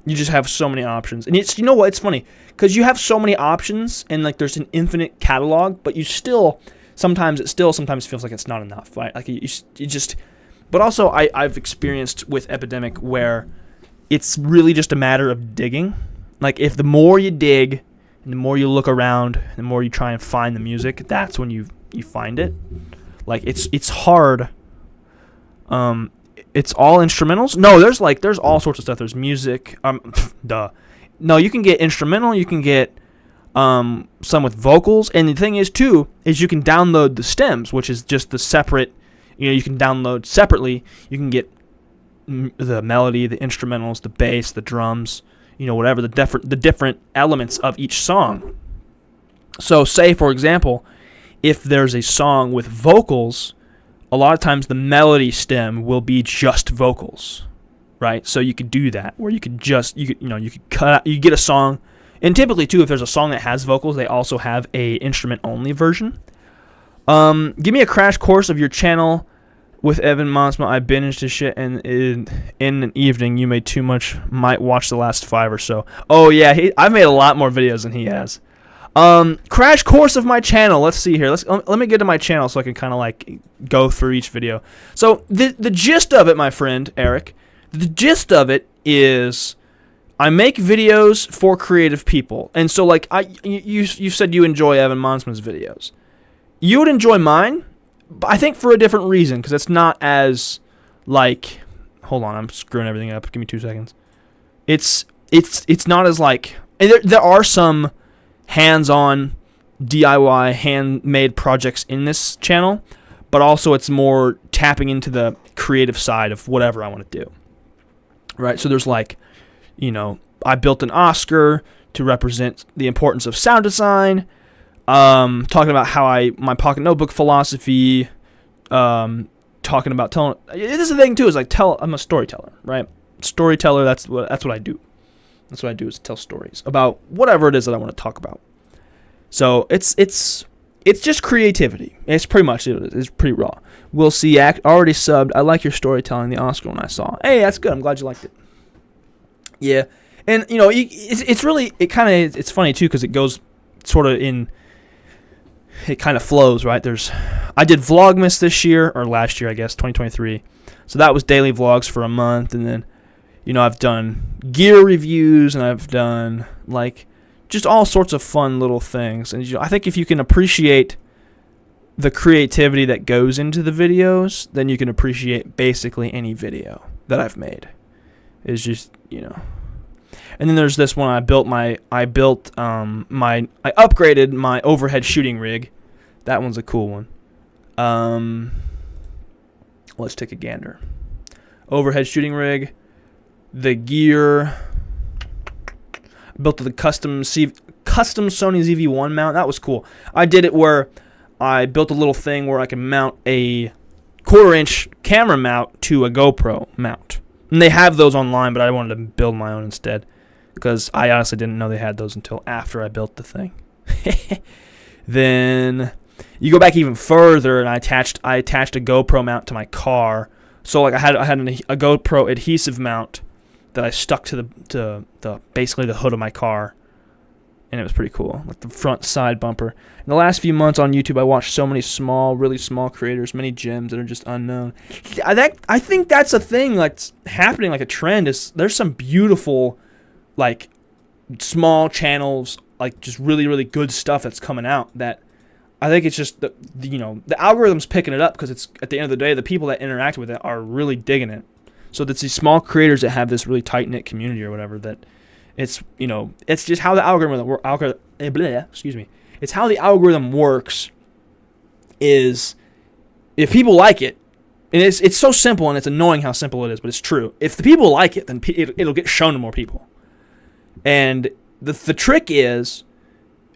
Speaker 1: You just have so many options. And it's, you know what? It's funny because you have so many options and like there's an infinite catalog, but you still sometimes feels like it's not enough, right? Like you just. But also I've experienced with Epidemic where it's really just a matter of digging. Like if the more you dig, and the more you look around, the more you try and find the music, that's when you find it. Like it's hard. It's all instrumentals? No, there's all sorts of stuff. There's music. Duh. No, you can get instrumental, you can get some with vocals, and the thing is too is you can download the stems, which is just the separate, you can download separately. You can get the melody, the instrumentals, the bass, the drums, whatever, the different elements of each song. So say, for example, if there's a song with vocals, a lot of times the melody stem will be just vocals, right? So you could do that, where you could cut out, you get a song, and typically too, if there's a song that has vocals, they also have a instrument-only version. Give me a crash course of your channel with Evan Monsma. I binged his shit, and in an evening, you made too much. Might watch the last 5 or so. Oh yeah, I've made a lot more videos than he has. Crash course of my channel. Let's see here. Let me get to my channel so I can kind of like go through each video. So the gist of it, my friend Eric, the gist of it is I make videos for creative people, and so like you said you enjoy Evan Monsman's videos. You would enjoy mine, but I think for a different reason, because it's not as like. Hold on, I'm screwing everything up. Give me 2 seconds. It's not as like. And there are some hands-on DIY handmade projects in this channel, but also it's more tapping into the creative side of whatever I want to do, right? So there's like, I built an Oscar to represent the importance of sound design, talking about how my pocket notebook philosophy, talking about telling. This is the thing too, is like I'm a storyteller, right? Storyteller, that's what I do. That's what I do, is tell stories about whatever it is that I want to talk about. So it's just creativity. It's pretty much it. It's pretty raw. We'll see. Already subbed. I like your storytelling. The Oscar one I saw. Hey, that's good. I'm glad you liked it. Yeah, and it's really it's funny too, because it goes sort of in. It kind of flows, right? I did Vlogmas this year, or last year, I guess, 2023. So that was daily vlogs for a month, and then. I've done gear reviews, and I've done, like, just all sorts of fun little things. And, I think if you can appreciate the creativity that goes into the videos, then you can appreciate basically any video that I've made. It's just, And then there's this one I upgraded my overhead shooting rig. That one's a cool one. Let's take a gander. Overhead shooting rig. The gear, built the custom custom Sony ZV-1 mount. That was cool. I did it where I built a little thing where I can mount a 1/4-inch camera mount to a GoPro mount. And they have those online, but I wanted to build my own instead because I honestly didn't know they had those until after I built the thing. Then you go back even further, and I attached a GoPro mount to my car. So like I had a GoPro adhesive mount that I stuck to the basically the hood of my car, and it was pretty cool, like the front side bumper. In the last few months on YouTube, I watched so many really small creators, many gems that are just unknown. I think that's a thing that's happening, like a trend. Is there's some beautiful, like, small channels, like just really, really good stuff that's coming out that I think it's just the algorithm's picking it up because it's at the end of the day the people that interact with it are really digging it. So that's these small creators that have this really tight knit community or whatever that it's just how the It's how the algorithm works. Is if people like it, and it's so simple and it's annoying how simple it is, but it's true. If the people like it, then it'll get shown to more people. And the trick is,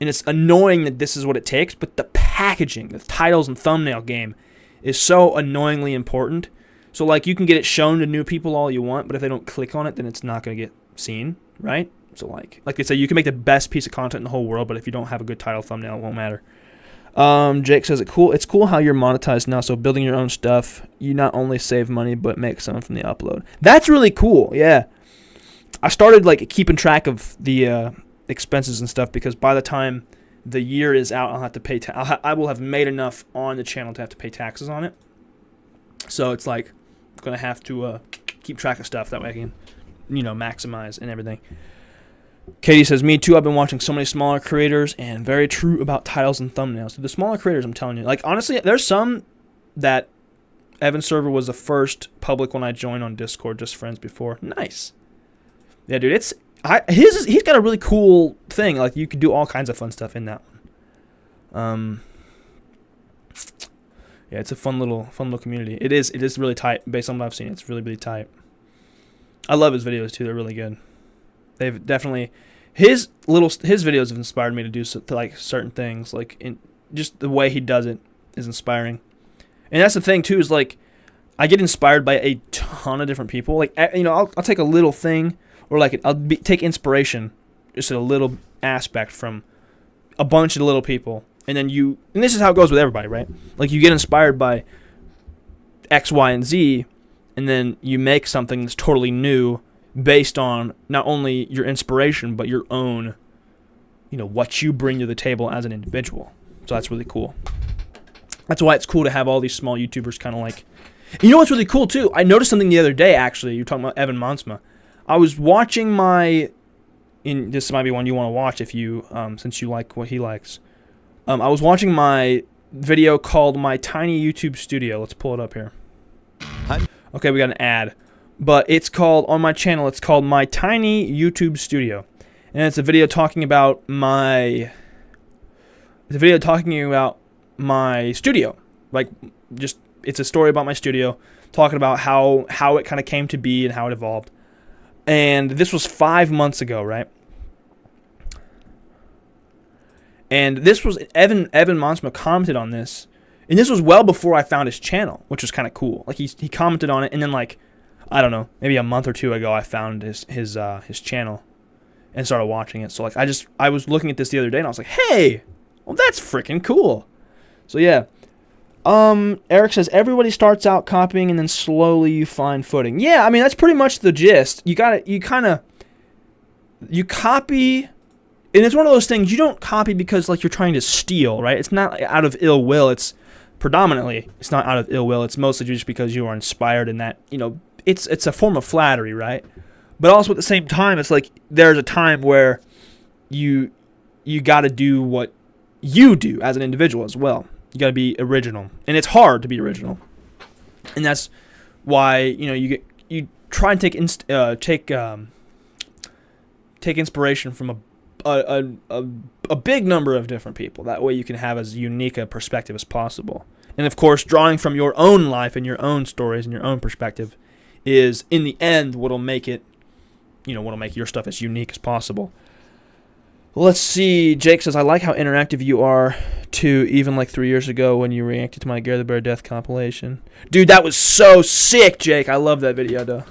Speaker 1: and it's annoying that this is what it takes, but the packaging, the titles and thumbnail game is so annoyingly important. So, like, you can get it shown to new people all you want, but if they don't click on it, then it's not going to get seen, right? So, like they say, you can make the best piece of content in the whole world, but if you don't have a good title thumbnail, it won't matter. Jake says, it's cool how you're monetized now, so building your own stuff, you not only save money, but make some from the upload. That's really cool, yeah. I started, like, keeping track of the expenses and stuff because by the time the year is out, I'll have to pay I will have made enough on the channel to have to pay taxes on it. So it's like I'm going to have to keep track of stuff that way I can, maximize and everything. Katie says, me too, I've been watching so many smaller creators and very true about titles and thumbnails. So the smaller creators, I'm telling you, like, honestly, there's some that Evan's server was the first public one I joined on Discord, just friends before. Nice. Yeah, dude, he's got a really cool thing. Like, you can do all kinds of fun stuff in that one. Yeah, it's a fun little community. It is really tight. Based on what I've seen, it's really, really tight. I love his videos too. They're really good. They've definitely his videos have inspired me to do like certain things. Like, in just the way he does it is inspiring. And that's the thing too, is like I get inspired by a ton of different people. Like, I'll take a little thing, or like take inspiration, just a little aspect from a bunch of little people. And then and this is how it goes with everybody, right? Like, you get inspired by X, Y, and Z, and then you make something that's totally new based on not only your inspiration, but your own, what you bring to the table as an individual. So that's really cool. That's why it's cool to have all these small YouTubers kind of like... You know what's really cool, too? I noticed something the other day, actually. You're talking about Evan Monsma. I was watching this might be one you want to watch if you, since you like what he likes. I was watching my video called My Tiny YouTube Studio. Let's pull it up here. Okay, we got an ad. But it's called, on my channel, it's called My Tiny YouTube Studio. And it's a video talking about my studio. Like, just, it's a story about my studio, talking about how it kind of came to be and how it evolved. And this was 5 months ago, right? And this was Evan Monsma commented on this, and this was well before I found his channel, which was kind of cool. Like, he commented on it, and then, like, I don't know, maybe a month or two ago, I found his channel and started watching it. So, like, I was looking at this the other day, and I was like, hey, well, that's freaking cool. So yeah, Eric says everybody starts out copying, and then slowly you find footing. Yeah, I mean, that's pretty much the gist. You copy. And it's one of those things, you don't copy because, like, you're trying to steal, right? It's not out of ill will. It's not out of ill will. It's mostly just because you are inspired in that, it's a form of flattery, right? But also at the same time, it's like there's a time where you got to do what you do as an individual as well. You got to be original. And it's hard to be original. And that's why, you try and take inspiration from a big number of different people. That way you can have as unique a perspective as possible. And of course, drawing from your own life and your own stories and your own perspective is, in the end, what'll make it, what'll make your stuff as unique as possible. Let's see. Jake says, I like how interactive you are, too, even like 3 years ago when you reacted to my GareTheBear death compilation. Dude, that was so sick, Jake. I love that video, though.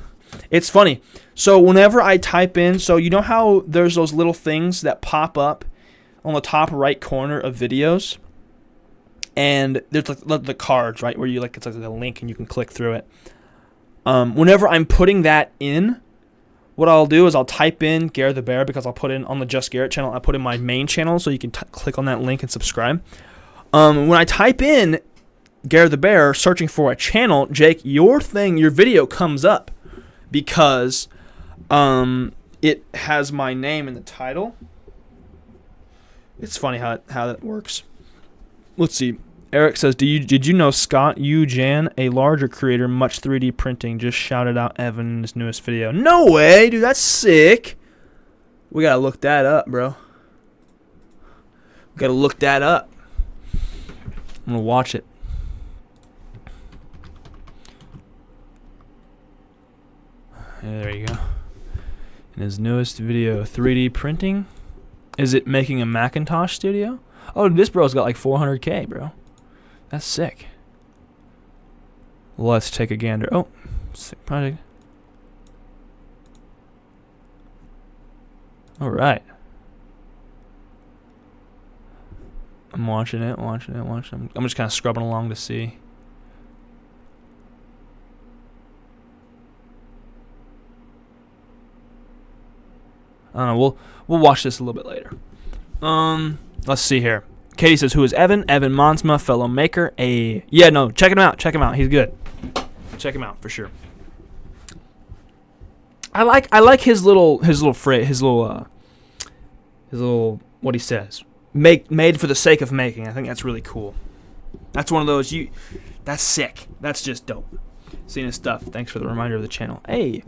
Speaker 1: It's funny. So whenever I type in, so you know how there's those little things that pop up on the top right corner of videos? And there's like the cards, right, where you it's like a link and you can click through it. Whenever I'm putting that in, what I'll do is I'll type in GareTheBear, because I'll put in on the Just Garrett channel, I put in my main channel so you can click on that link and subscribe. When I type in GareTheBear, searching for a channel, Jake, your video comes up because it has my name in the title. It's funny how that works. Let's see. Eric says, did you know Scott Jan, a larger creator, much 3D printing, just shouted out Evan in his newest video? No way, dude. That's sick. We gotta look that up, bro. We gotta look that up. I'm gonna watch it. Yeah, there you go. In his newest video, 3D printing. Is it making a Macintosh studio? Oh, this bro's got like 400K, bro. That's sick. Let's take a gander. Oh, sick project. All right. I'm watching it. I'm just kind of scrubbing along to see. I don't know. We'll watch this a little bit later. Let's see here. Katie says, who is Evan? Evan Monsma, fellow maker. Yeah, no, check him out. Check him out. He's good. Check him out for sure. I like his little phrase, his little what he says. Made for the sake of making. I think that's really cool. That's one of those that's sick. That's just dope. Seeing his stuff. Thanks for the reminder of the channel. Hey.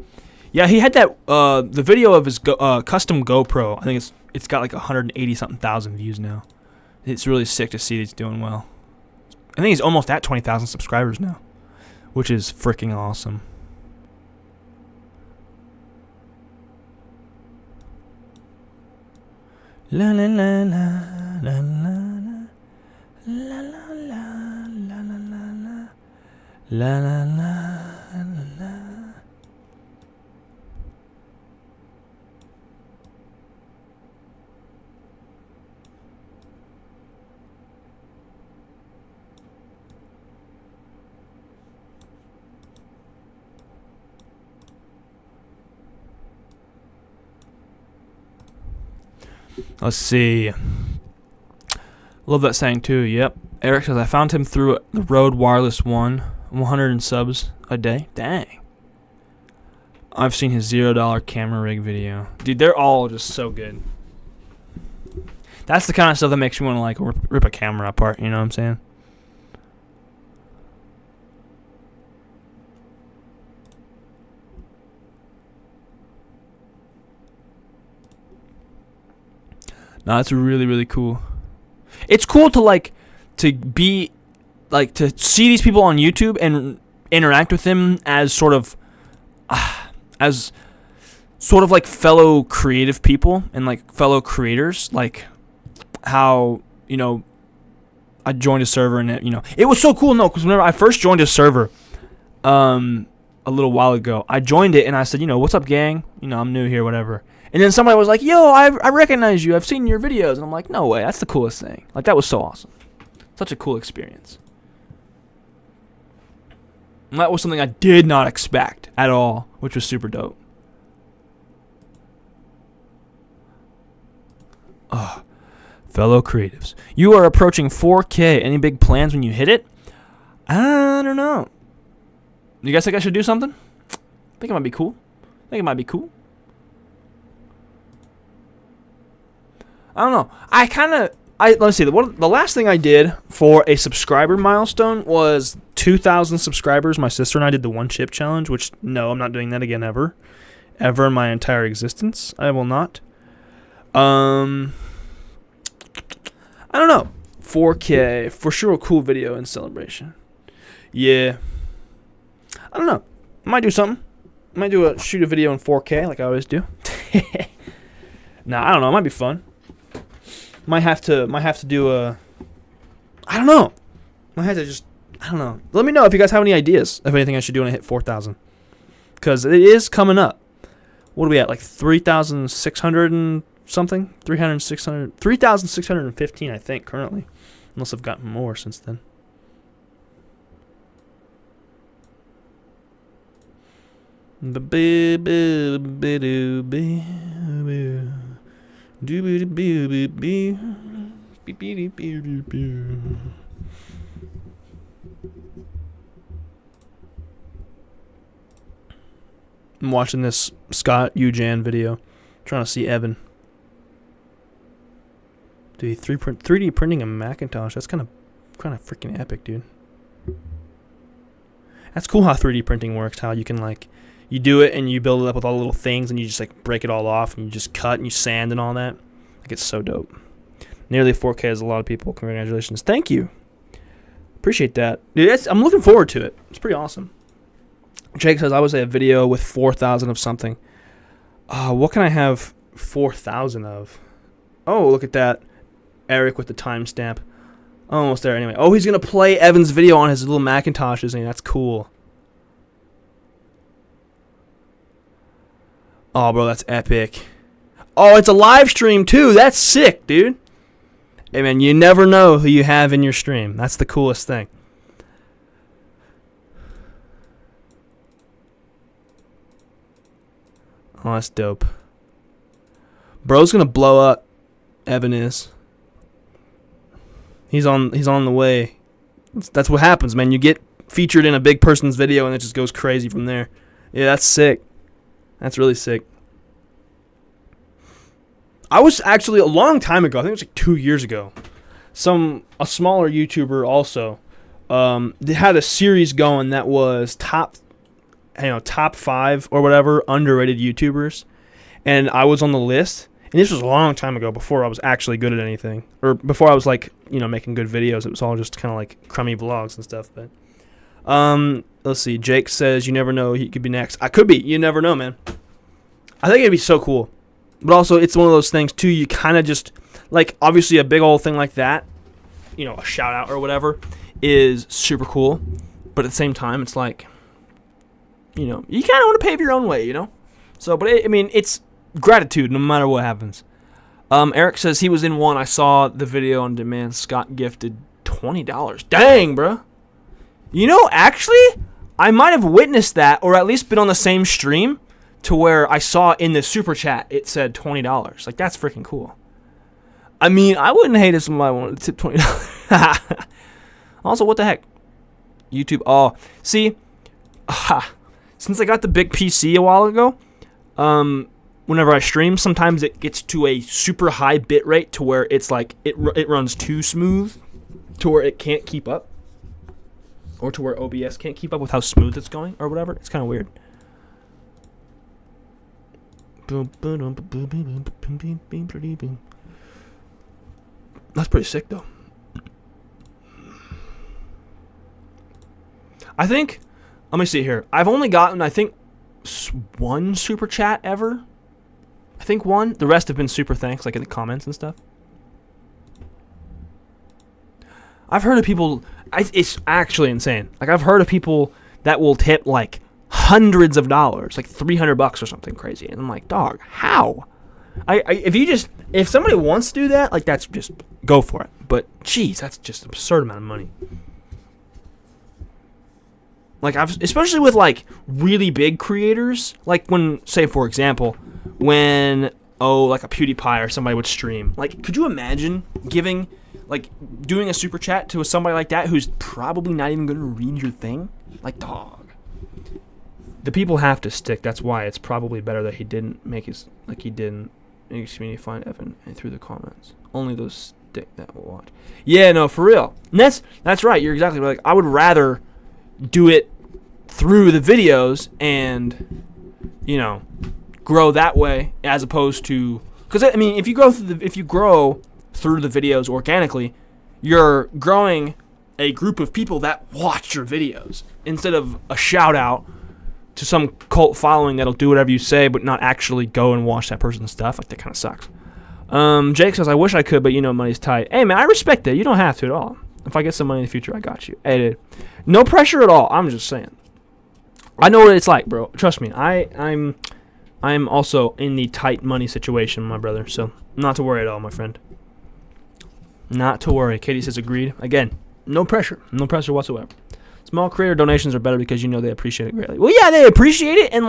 Speaker 1: Yeah, he had that the video of his custom GoPro. I think it's got like 180 something thousand views now. It's really sick to see he's doing well. I think he's almost at 20,000 subscribers now, which is freaking awesome. La la la la la la la la la la la la la la la. Let's see. Love that saying too. Yep. Eric says, I found him through the Rode Wireless One. 100 subs a day. Dang. I've seen his $0 camera rig video. Dude, they're all just so good. That's the kind of stuff that makes me want to like rip a camera apart. You know what I'm saying? No, that's really, really cool. It's cool to to see these people on YouTube and interact with them as sort of like fellow creative people and like fellow creators. Like how, I joined a server and it was so cool. No, because whenever I first joined a server, a little while ago, I joined it and I said, what's up, gang? I'm new here, whatever. And then somebody was like, yo, I recognize you. I've seen your videos. And I'm like, no way. That's the coolest thing. Like, that was so awesome. Such a cool experience. And that was something I did not expect at all, which was super dope. Fellow creatives. You are approaching 4K. Any big plans when you hit it? I don't know. You guys think I should do something? I think it might be cool. I don't know. Let's see. The last thing I did for a subscriber milestone was 2,000 subscribers. My sister and I did the one chip challenge, which no, I'm not doing that again ever in my entire existence. I will not. I don't know. 4K for sure. A cool video in celebration. Yeah. I don't know. I might do something. I might shoot a video in 4K like I always do. Nah, I don't know. It might be fun. Might have to do a. I don't know. Might have to just. I don't know. Let me know if you guys have any ideas of anything I should do when I hit 4,000. Because it is coming up. What are we at? Like 3,600 and something? 3,615, I think, currently. Unless I've gotten more since then. I'm watching this Scott Ujan video, trying to see Evan. Dude, 3D printing a Macintosh. That's kind of freaking epic, dude. That's cool how 3D printing works. How you can like, you do it and you build it up with all the little things, and you just like break it all off, and you just cut and you sand and all that. Like it's so dope. Nearly 4K is a lot of people. Congratulations. Thank you. Appreciate that. Dude, I'm looking forward to it. It's pretty awesome. Jake says, I would say a video with 4,000 of something. What can I have 4,000 of? Oh, look at that. Eric with the timestamp. Almost there anyway. Oh, he's going to play Evan's video on his little Macintosh, isn't he? That's cool. Oh, bro, that's epic. Oh, it's a live stream, too. That's sick, dude. Hey, man, you never know who you have in your stream. That's the coolest thing. Oh, that's dope. Bro's gonna blow up. Evan is. He's on the way. That's what happens, man. You get featured in a big person's video and it just goes crazy from there. Yeah, that's sick. That's really sick. I was actually a long time ago. I think it was like 2 years ago. A smaller YouTuber also. They had a series going that was top 5 or whatever underrated YouTubers, and I was on the list. And this was a long time ago, before I was actually good at anything, or before I was like making good videos. It was all just kind of like crummy vlogs and stuff. But let's see. Jake says you never know, he could be next. I could be. You never know, man. I think it'd be so cool. But also, it's one of those things too. You kind of just like, obviously a big old thing like that, a shout out or whatever is super cool. But at the same time, it's like, you kind of want to pave your own way, So, but it's gratitude no matter what happens. Eric says he was in one. I saw the video on demand. Scott gifted $20. Dang, bro. Actually, I might have witnessed that, or at least been on the same stream to where I saw in the super chat it said $20. Like, that's freaking cool. I wouldn't hate if somebody wanted to tip $20. Also, what the heck? YouTube. Oh, see, since I got the big PC a while ago, whenever I stream, sometimes it gets to a super high bit rate to where it's like it runs too smooth to where it can't keep up, or to where OBS can't keep up with how smooth it's going or whatever. It's kind of weird. That's pretty sick though. I think, let me see here. I've only gotten, I think, one super chat ever. I think one. The rest have been super thanks, like in the comments and stuff. I've heard of people, it's actually insane. Like, I've heard of people that will tip like hundreds of dollars, like $300 or something crazy. And I'm like, dog, how? If somebody wants to do that, like, that's just, go for it. But, geez, that's just an absurd amount of money. Like, especially with, like, really big creators. Like, when, say, for example, when, like a PewDiePie or somebody would stream. Like, could you imagine doing a super chat to somebody like that who's probably not even going to read your thing? Like, dog. The people have to stick. That's why it's probably better that he didn't make his, like, he didn't make his community find Evan and through the comments. Only those stick that will watch. Yeah, no, for real. And that's right. You're exactly right. Like, I would rather do it through the videos and, grow that way, as opposed to, because if you grow through the videos organically, you're growing a group of people that watch your videos instead of a shout out to some cult following that'll do whatever you say but not actually go and watch that person's stuff. Like, that kind of sucks. Jake says, I wish I could, but money's tight. Hey, man, I respect that. You don't have to at all. If I get some money in the future, I got you. Hey, dude. No pressure at all. I'm just saying. I know what it's like, bro. Trust me. I'm also in the tight money situation, my brother. So, not to worry at all, my friend. Not to worry. Katie says, agreed. Again, no pressure. No pressure whatsoever. Small creator donations are better because they appreciate it greatly. Well, yeah, they appreciate it. And,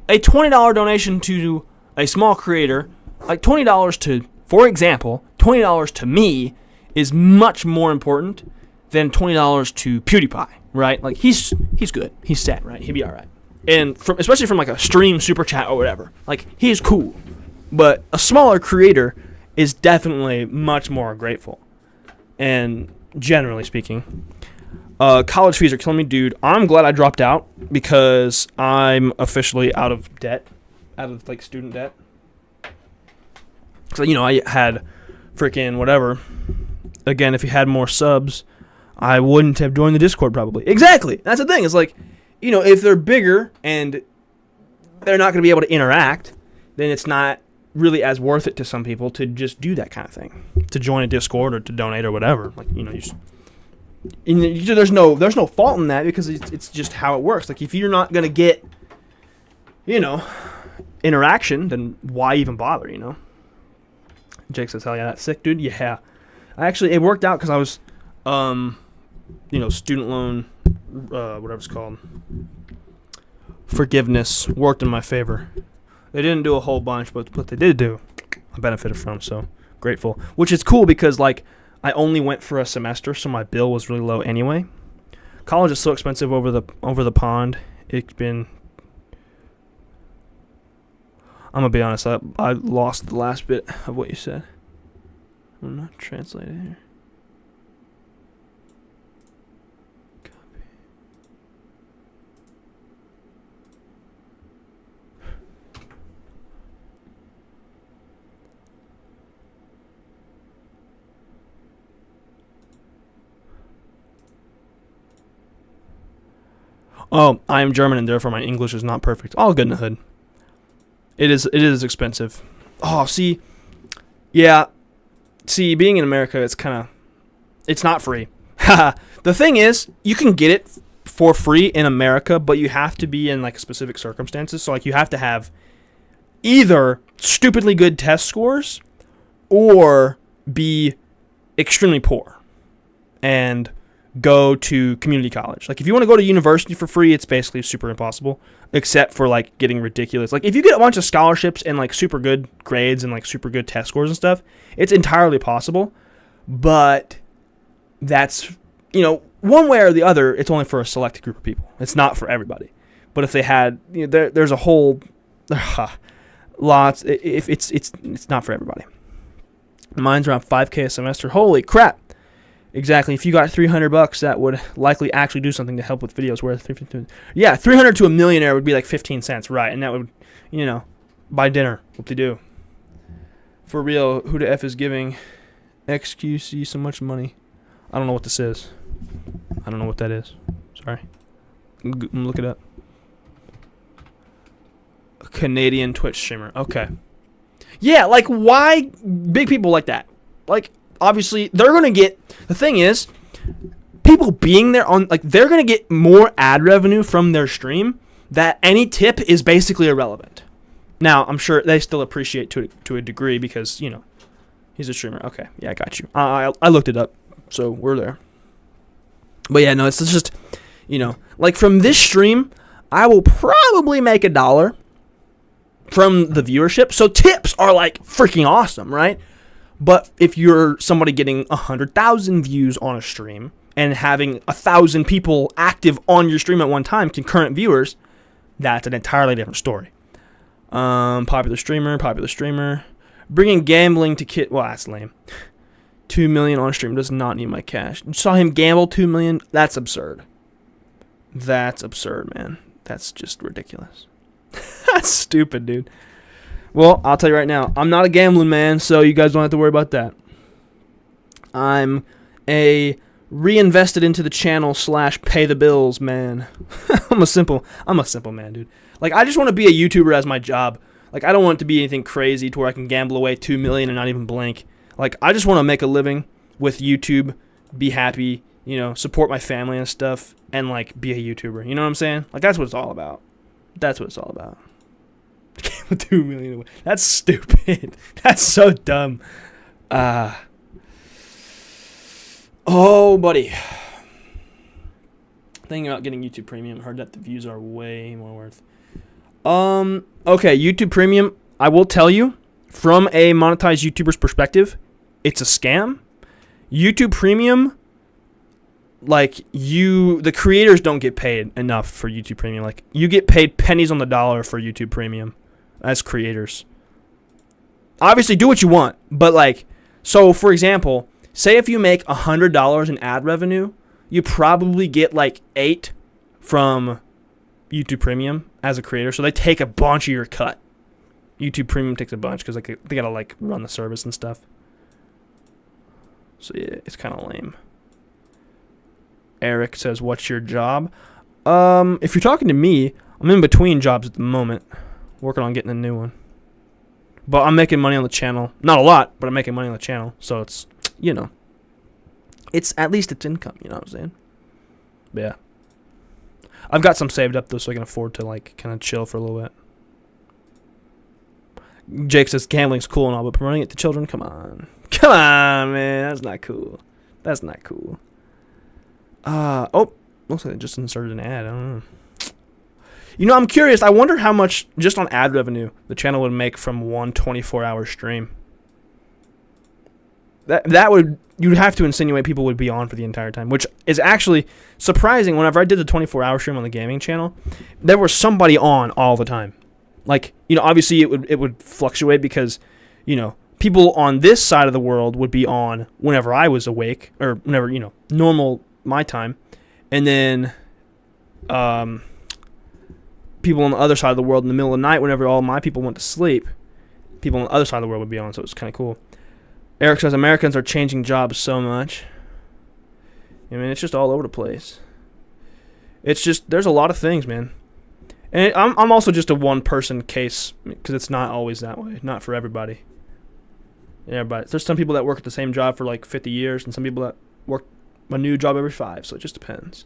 Speaker 1: a $20 donation to a small creator, like $20 to, for example, $20 to me is much more important than $20 to PewDiePie, right? Like, he's good. He's set, right? He'll be all right. And especially from, a stream super chat or whatever. Like, he's cool. But a smaller creator is definitely much more grateful. And generally speaking, college fees are killing me, dude. I'm glad I dropped out because I'm officially out of debt, student debt. So, I had freaking whatever. Again, if you had more subs, I wouldn't have joined the Discord probably. Exactly. That's the thing. It's if they're bigger and they're not going to be able to interact, then it's not really as worth it to some people to just do that kind of thing, to join a Discord or to donate or whatever. There's no fault in that because it's just how it works. Like, if you're not gonna get, interaction, then why even bother? Jake says, "Hell yeah, that's sick, dude." Yeah, it worked out because I was, student loan, whatever it's called, forgiveness worked in my favor. They didn't do a whole bunch, but what they did do, I benefited from. So grateful, which is cool because I only went for a semester, so my bill was really low anyway. College is so expensive over the pond. It's been. I'm gonna be honest. I lost the last bit of what you said. I'm not translating here. Oh, I am German and therefore my English is not perfect. All good in the hood. It is expensive. Oh, see. Yeah. See, being in America, it's not free. The thing is, you can get it for free in America, but you have to be in specific circumstances. So you have to have either stupidly good test scores or be extremely poor and go to community college. If you want to go to university for free, it's basically super impossible, except for getting ridiculous. If you get a bunch of scholarships and super good grades and super good test scores and stuff, it's entirely possible. But that's, one way or the other, it's only for a select group of people. It's not for everybody. But if they had, there's a whole lots. If it's not for everybody. Mine's around $5,000 a semester. Holy crap! Exactly. If you got $300, that would likely actually do something to help with videos. Where $300 to a millionaire would be 15 cents, right? And that would, buy dinner. What they do. For real, who the F is giving XQC so much money? I don't know what this is. I don't know what that is. Sorry. Look it up. A Canadian Twitch streamer. Okay. Yeah, why big people like that? Obviously, they're going to get... The thing is, people being there on... they're going to get more ad revenue from their stream that any tip is basically irrelevant. Now, I'm sure they still appreciate to a degree because, he's a streamer. Okay, yeah, I got you. I looked it up, so we're there. But yeah, no, it's just, from this stream, I will probably make $1 from the viewership. So tips are, freaking awesome, right? But if you're somebody getting 100,000 views on a stream and having 1,000 people active on your stream at one time, concurrent viewers, that's an entirely different story. Popular streamer. Bringing gambling to kid. Well, that's lame. 2 million on stream does not need my cash. You saw him gamble 2 million? That's absurd. That's absurd, man. That's just ridiculous. That's stupid, dude. Well, I'll tell you right now, I'm not a gambling man, so you guys don't have to worry about that. I'm a reinvested into the channel / pay the bills man. I'm a simple man, dude. I just want to be a YouTuber as my job. Like, I don't want it to be anything crazy to where I can gamble away $2 million and not even blink. Like, I just want to make a living with YouTube, be happy, you know, support my family and stuff, and, like, be a YouTuber. You know what I'm saying? Like, that's what it's all about. That's what it's all about. $2 million away. That's stupid. That's so dumb. Oh, buddy. Thinking about getting YouTube Premium. Heard that the views are way more worth. Okay, YouTube Premium, I will tell you, from a monetized YouTuber's perspective, it's a scam. YouTube Premium, like, the creators don't get paid enough for YouTube Premium. Like, you get paid pennies on the dollar for YouTube Premium as creators. Obviously, do what you want, but, like, so, for example, say if you make $100 in ad revenue, you probably get, like, 8 from YouTube Premium as a creator, so they take a bunch of your cut. YouTube Premium takes a bunch because like, they gotta like run the service and stuff. So yeah, it's kind of lame. Eric says, "What's your job?" If you're talking to me, I'm in between jobs at the moment, working on getting a new one. But I'm making money on the channel. Not a lot, but I'm making money on the channel, so it's, you know, it's at least it's income. You know what I'm saying? But yeah. I've got some saved up, though, so I can afford to, like, kind of chill for a little bit. Jake says, gambling's cool and all, but promoting it to children? Come on. Come on, man. That's not cool. That's not cool. Oh, looks like they just inserted an ad. I don't know. You know, I'm curious. I wonder how much, just on ad revenue, the channel would make from one 24-hour stream. That would, you'd have to insinuate people would be on for the entire time, which is actually surprising. Whenever I did the 24-hour stream on the gaming channel, there was somebody on all the time. Like, you know, obviously it would fluctuate because, you know, people on this side of the world would be on whenever I was awake, or whenever, you know, normal my time, and then people on the other side of the world in the middle of the night, whenever all my people went to sleep, people on the other side of the world would be on, so it was kind of cool. Eric says, Americans are changing jobs so much. I mean, it's just all over the place. It's just, there's a lot of things, man. And I'm also just a one-person case, because it's not always that way. Not for everybody. Yeah, but there's some people that work at the same job for like 50 years, and some people that work a new job every 5, so it just depends.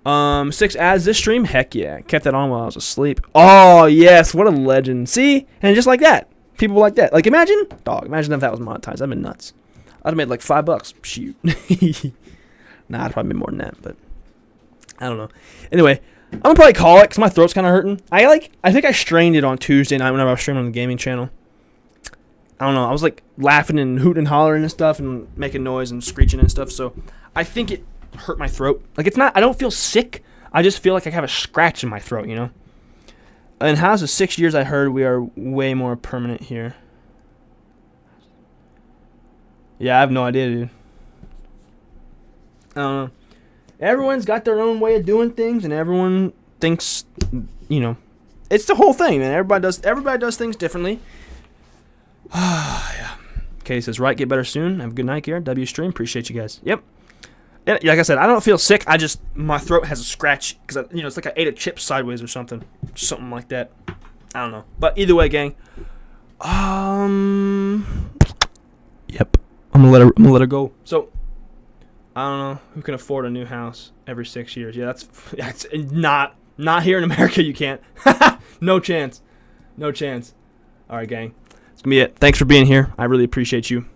Speaker 1: 6 ads this stream? Heck yeah. Kept that on while I was asleep. Oh, yes, what a legend. See? And just like that. People like that. Like, imagine if that was monetized. I'd been nuts. I'd have made like $5. Shoot. Nah, I'd probably made more than that, but I don't know. Anyway, I'm gonna probably call it because my throat's kind of hurting. I think I strained it on Tuesday night whenever I was streaming on the gaming channel. I don't know. I was like laughing and hooting and hollering and stuff and making noise and screeching and stuff. So I think it hurt my throat. Like, it's not, I don't feel sick. I just feel like I have a scratch in my throat, you know? In House of 6 years, I heard we are way more permanent here. Yeah, I have no idea, dude. I don't know. Everyone's got their own way of doing things, and everyone thinks, you know, it's the whole thing, man. Everybody does things differently. Yeah. Katie says, right, get better soon. Have a good night, Garrett. W stream. Appreciate you guys. Yep. Yeah, like I said, I don't feel sick. My throat has a scratch because, you know, it's like I ate a chip sideways or something. Something like that. I don't know. But either way, gang. Yep. I'm gonna let her go. So, I don't know who can afford a new house every 6 years. Yeah, that's not here in America. You can't. No chance. No chance. All right, gang. That's gonna be it. Thanks for being here. I really appreciate you.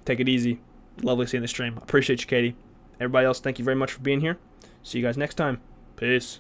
Speaker 1: Take it easy. Lovely seeing the stream. I appreciate you, Katie. Everybody else, thank you very much for being here. See you guys next time. Peace.